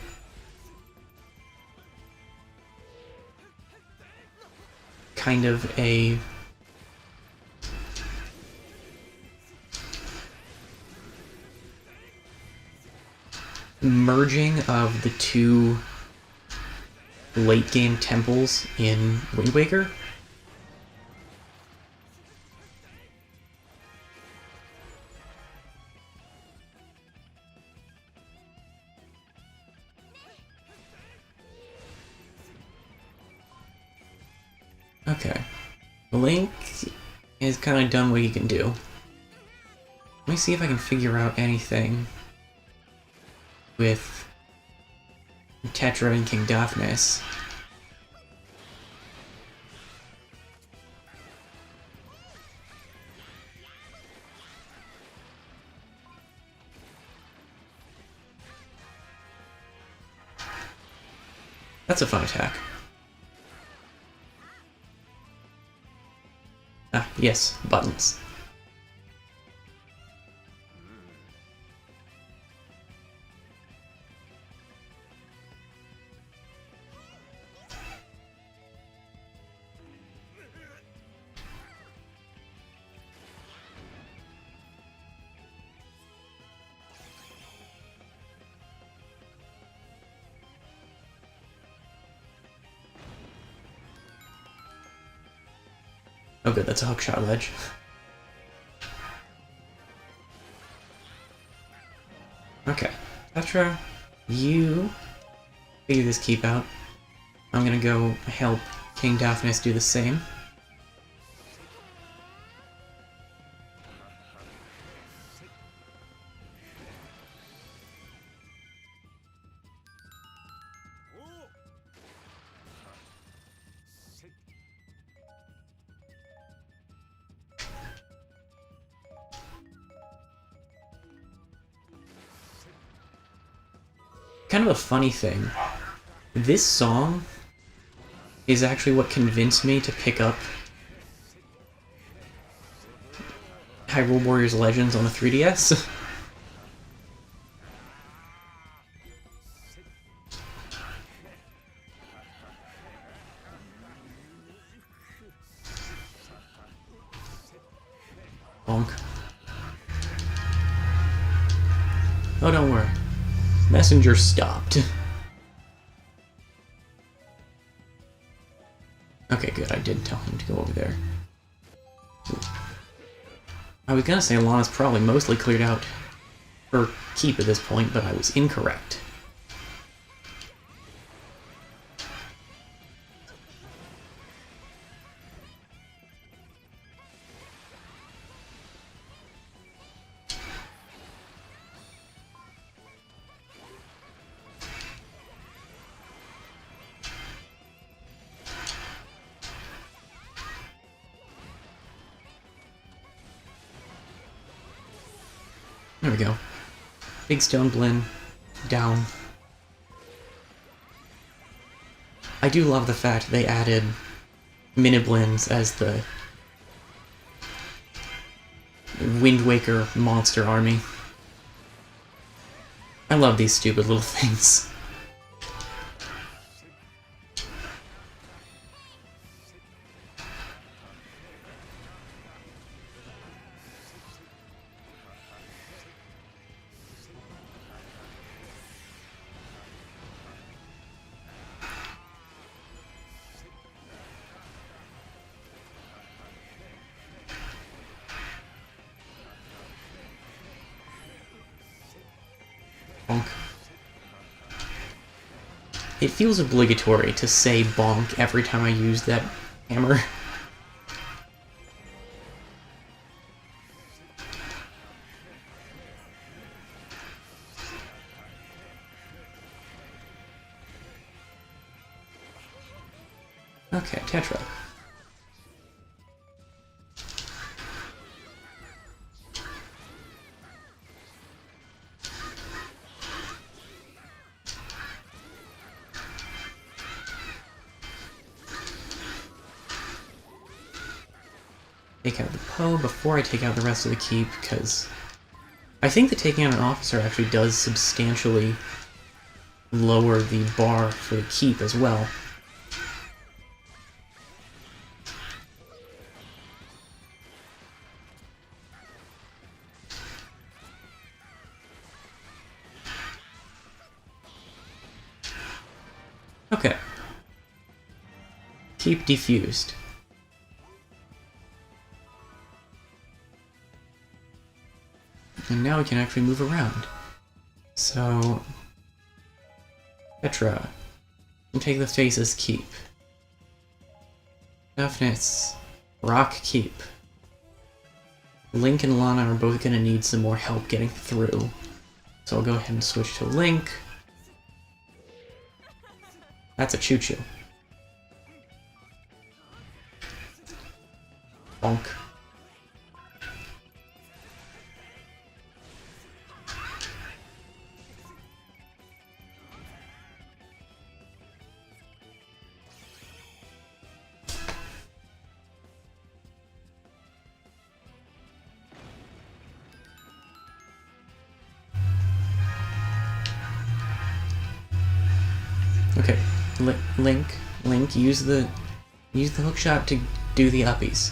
kind of a merging of the two late game temples in Wind Waker. Okay. Link is kind of done what he can do. Let me see if I can figure out anything with Tetra and King Daphnis. That's a fun attack. Ah, yes, buttons. Oh good, that's a hookshot ledge. Okay, Tetra, you figure this keep out. I'm gonna go help King Daphnis do the same. Kind of a funny thing. This song is actually what convinced me to pick up Hyrule Warriors Legends on the 3DS. Bonk. Oh, don't worry. Messenger stopped. Okay, good. I did tell him to go over there. I was gonna say Lana's probably mostly cleared out her keep at this point, but I was incorrect. There we go. Big stone blinn. Down. I do love the fact they added mini-blins as the Wind Waker monster army. I love these stupid little things. It feels obligatory to say bonk every time I use that hammer. Okay, Tetra. Take out the Poe before I take out the rest of the keep, because I think that taking out an officer actually does substantially lower the bar for the keep as well. Okay. Keep defused. And now we can actually move around. So... Petra. And take the faces keep. Daphnis. Rock keep. Link and Lana are both gonna need some more help getting through. So I'll go ahead and switch to Link. That's a choo-choo. Bonk. Okay, Link, use the hook shot to do the uppies.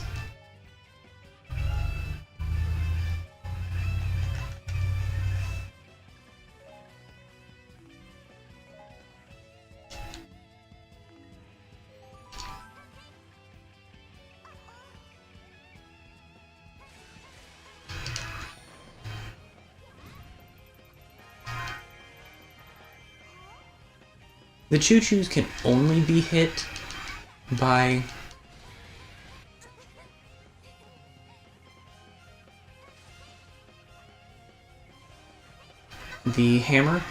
The choo-choos can only be hit by the hammer.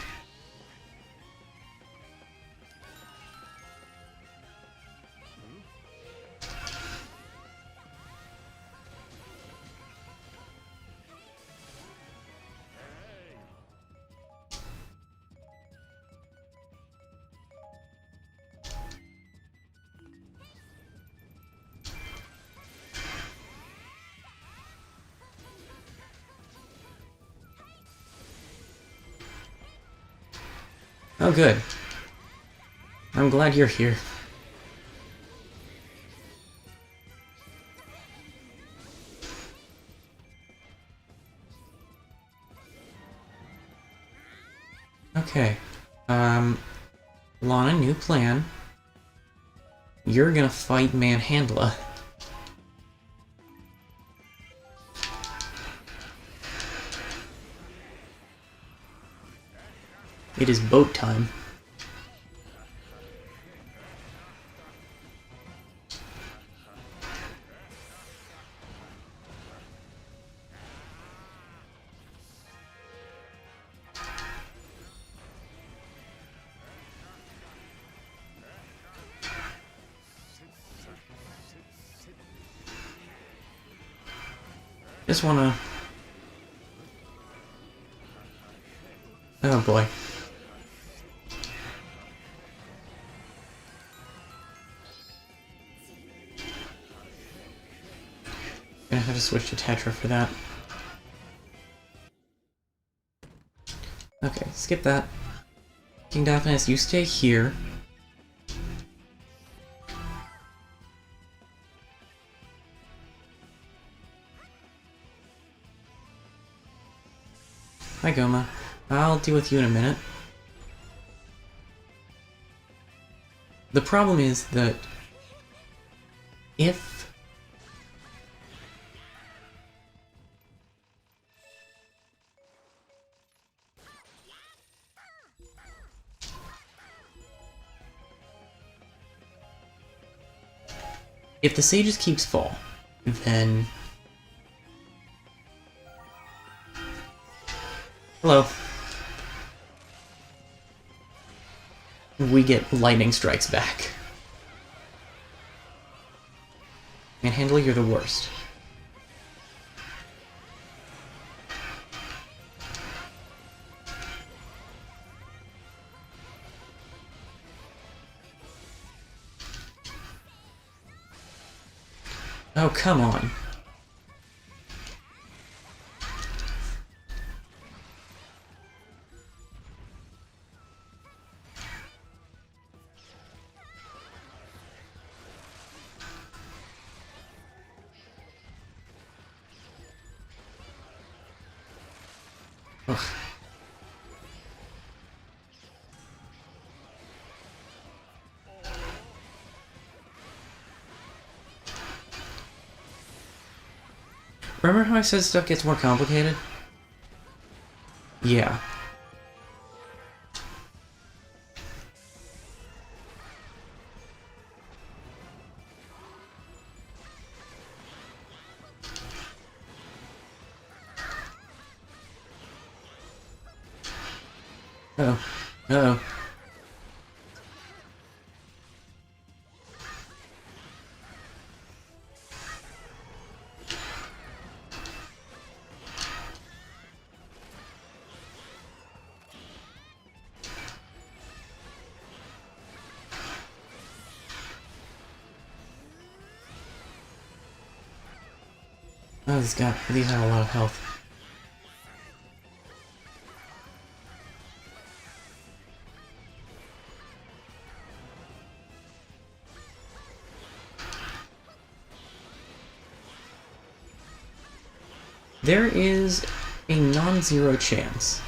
Oh, good. I'm glad you're here. Okay. Lana, new plan. You're gonna fight Manhandla. It is boat time. Just wanna... Oh boy. Gonna have to switch to Tetra for that. Okay, skip that. King Daphnis, you stay here. Hi, Goma. I'll deal with you in a minute. The problem is that if If the sages keeps fall, then... Hello. We get lightning strikes back. Manhandle, you're the worst. Oh, come on. Ugh. Remember how I said stuff gets more complicated? Yeah. Uh-oh. Uh-oh. Oh, these have a lot of health. There is a non-zero chance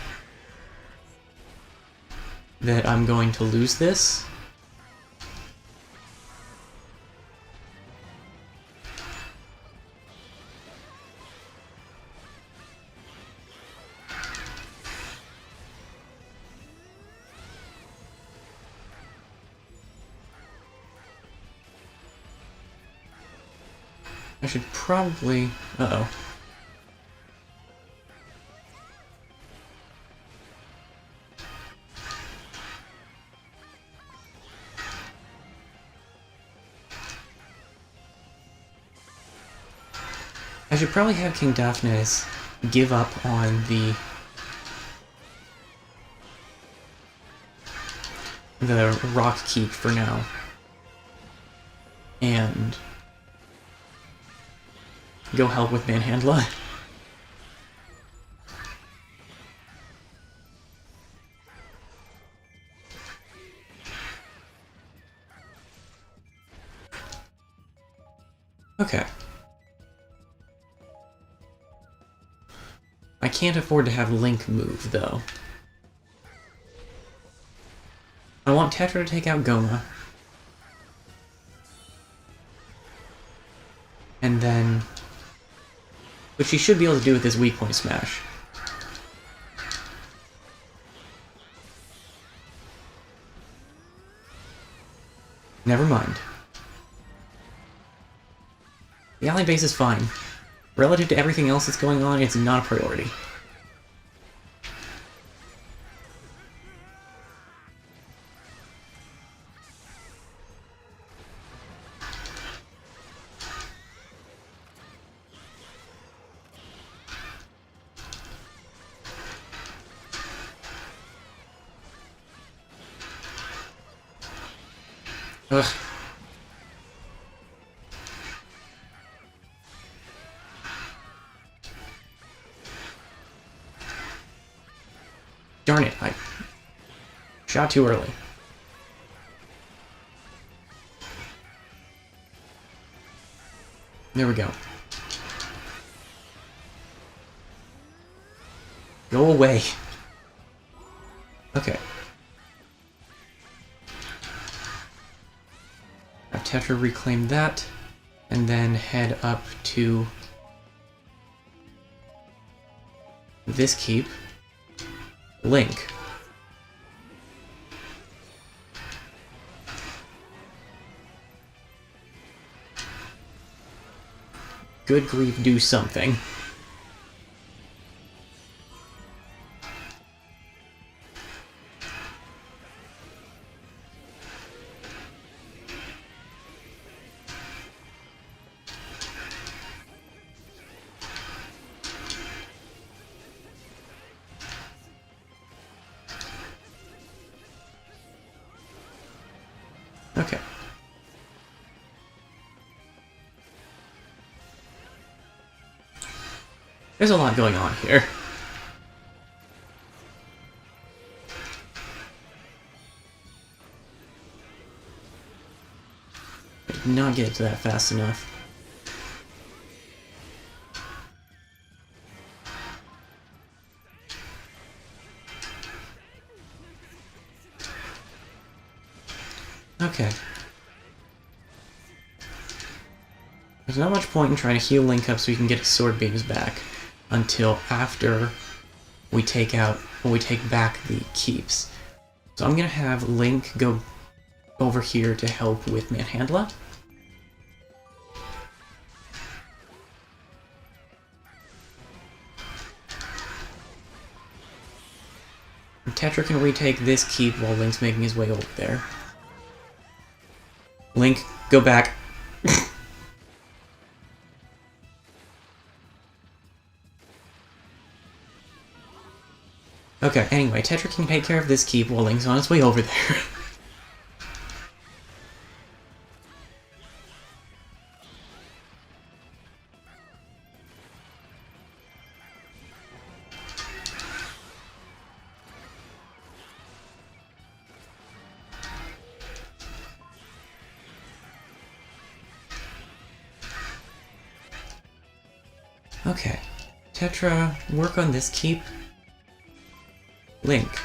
that I'm going to lose this. I should probably... Uh-oh. I should probably have King Daphnis give up on the rock keep for now. And go help with Manhandla. Okay. I can't afford to have Link move, though. I want Tetra to take out Goma. And then... Which she should be able to do with this weak point smash. Never mind. The ally base is fine. Relative to everything else that's going on, it's not a priority. Ugh. Darn it, I shot too early. There we go. Go away. Okay. Have Tetra reclaim that, and then head up to this keep. Link. Good grief, do something. Okay. There's a lot going on here. I did not get to that fast enough. Okay. There's not much point in trying to heal Link up so we can get his sword beams back until after we take back the keeps. So I'm gonna have Link go over here to help with Manhandla. And Tetra can retake this keep while Link's making his way over there. Link, go back. Okay, anyway, Tetra can take care of this keep while Link's on his way over there. Okay, Tetra, work on this keep. Link.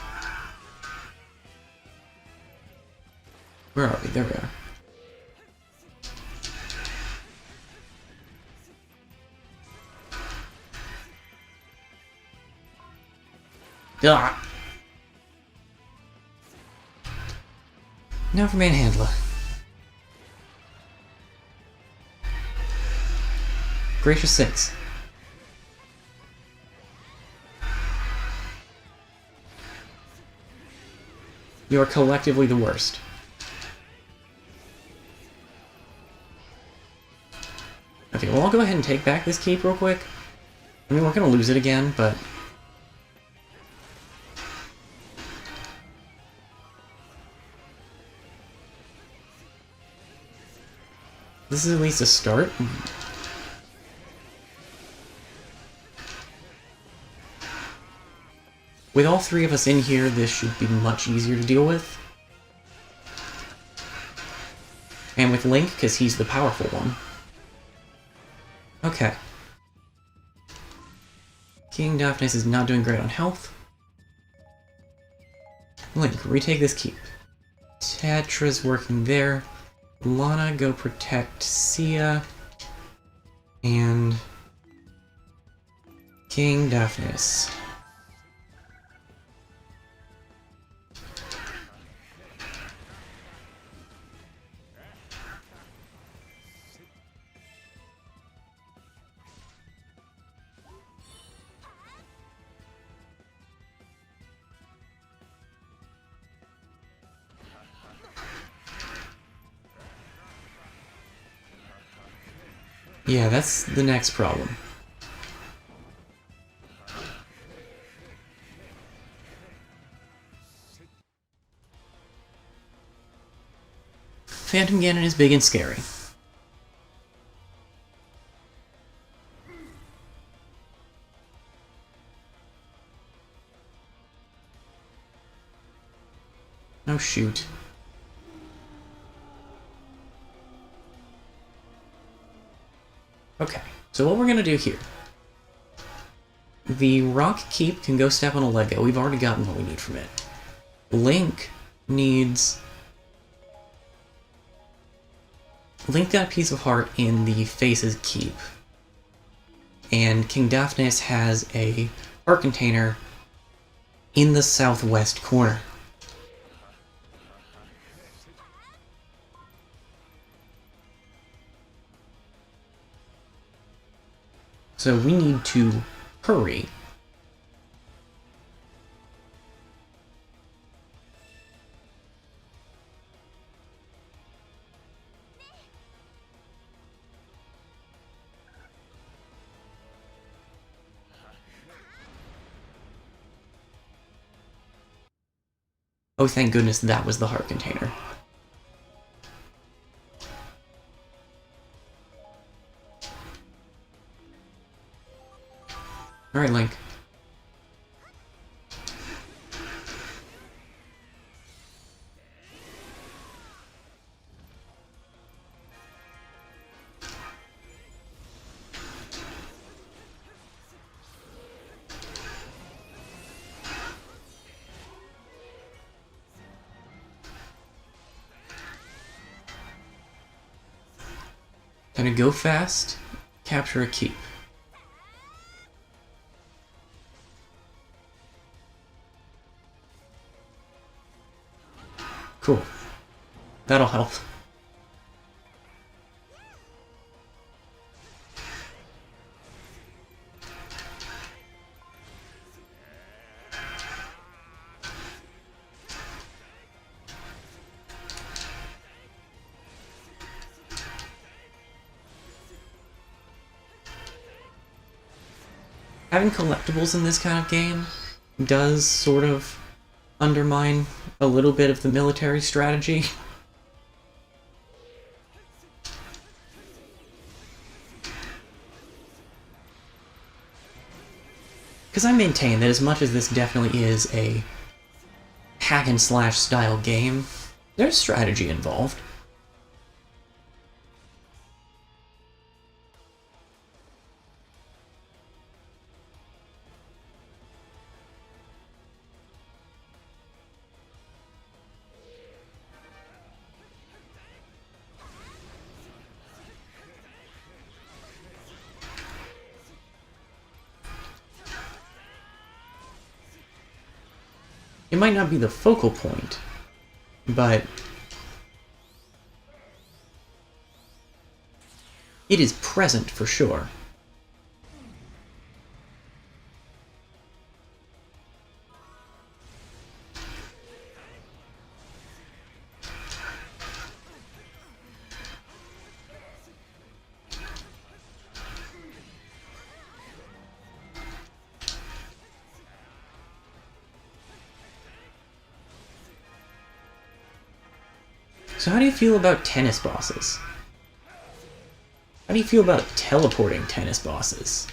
Where are we? There we are. Ah! Now for Manhandla. Gracious sakes. You are collectively the worst. Okay, well I'll go ahead and take back this keep real quick. I mean, we're gonna lose it again, but... this is at least a start. With all three of us in here, this should be much easier to deal with. And with Link, because he's the powerful one. Okay. King Daphnis is not doing great on health. Link, retake this keep. Tetra's working there. Lana, go protect Sia. And... King Daphnis. Yeah, that's the next problem. Phantom Ganon is big and scary. Oh shoot. Okay, so what we're gonna do here. The Rock Keep can go step on a Lego. We've already gotten what we need from it. Link needs... Link got a piece of heart in the Faces Keep. And King Daphnis has a heart container in the southwest corner. So we need to hurry. Oh, thank goodness that was the heart container. Alright, Link. Gonna go fast, capture a keep. Cool. That'll help. Having collectibles in this kind of game does sort of undermine a little bit of the military strategy. Because I maintain that as much as this definitely is a hack and slash style game, there's strategy involved. It might not be the focal point, but it is present for sure. So how do you feel about tennis bosses? How do you feel about teleporting tennis bosses?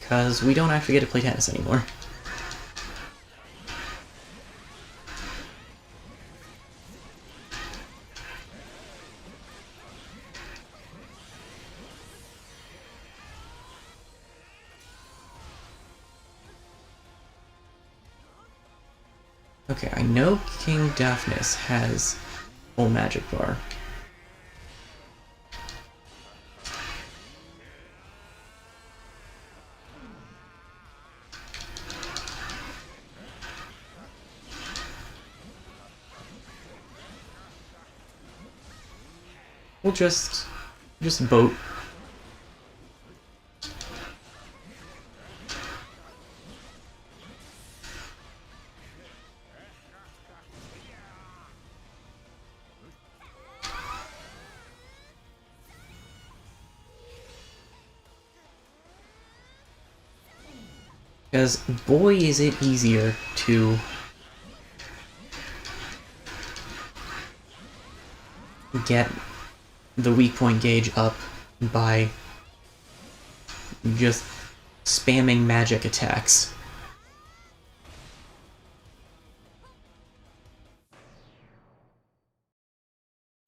Because we don't actually get to play tennis anymore. Okay, I know King Daphnis has full magic bar. We'll just boat. Because boy is it easier to get the weak point gauge up by just spamming magic attacks.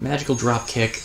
Magical drop kick.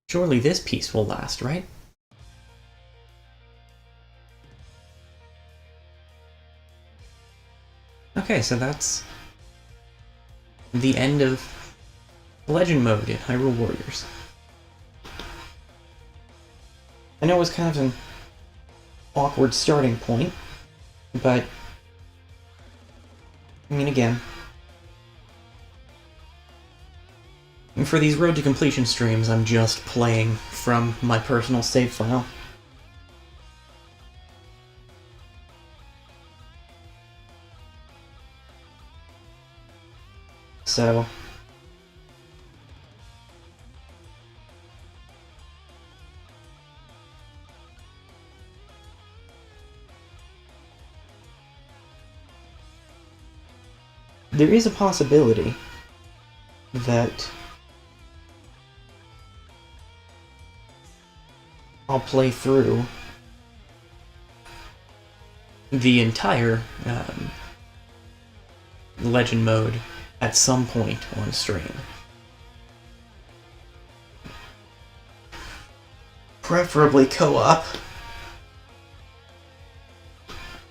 Surely this piece will last, right? Okay, so that's the end of Legend Mode in Hyrule Warriors. I know it was kind of an awkward starting point, but I mean, again, for these Road to Completion streams, I'm just playing from my personal save file. So there is a possibility that I'll play through the entire Legend Mode at some point on stream. Preferably co-op,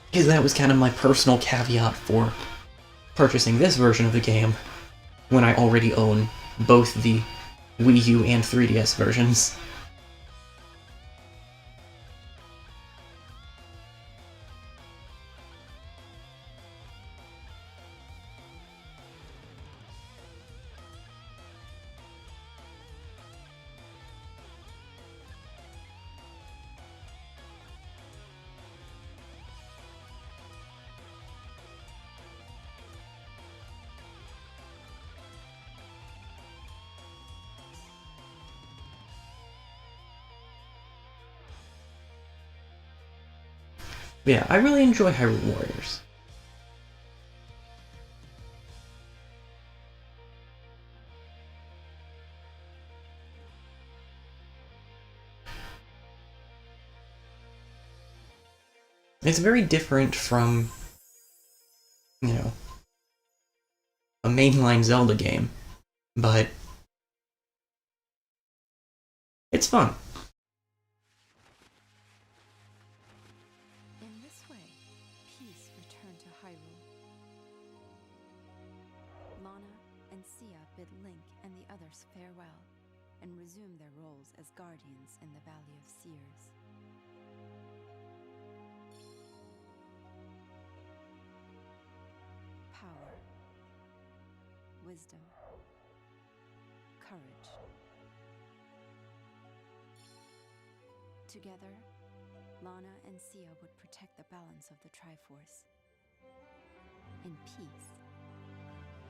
because that was kind of my personal caveat for purchasing this version of the game when I already own both the Wii U and 3DS versions. Yeah, I really enjoy Hyrule Warriors. It's very different from, you know, a mainline Zelda game, but it's fun. In this way, peace returned to Hyrule. Lana and Sia bid Link and the others farewell, and resumed their roles as guardians in the Valley of Seers. Power, wisdom, courage. Together, Lana and Sia would protect the balance of the Triforce in peace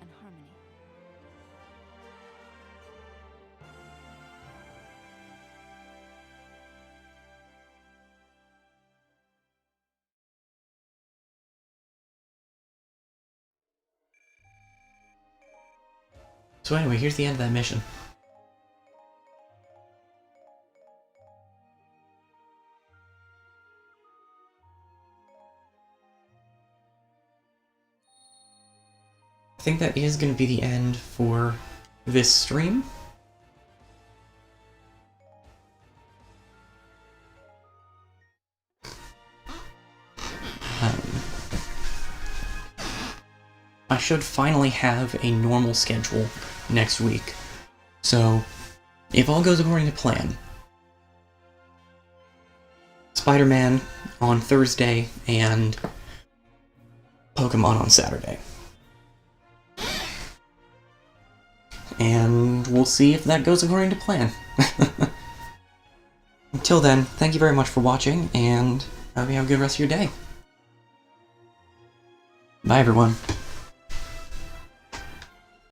and harmony. So anyway, here's the end of that mission. I think that is going to be the end for this stream. I should finally have a normal schedule next week. So, if all goes according to plan, Spider-Man on Thursday and Pokemon on Saturday. And we'll see if that goes according to plan. Until then, thank you very much for watching, and I hope you have a good rest of your day. Bye, everyone.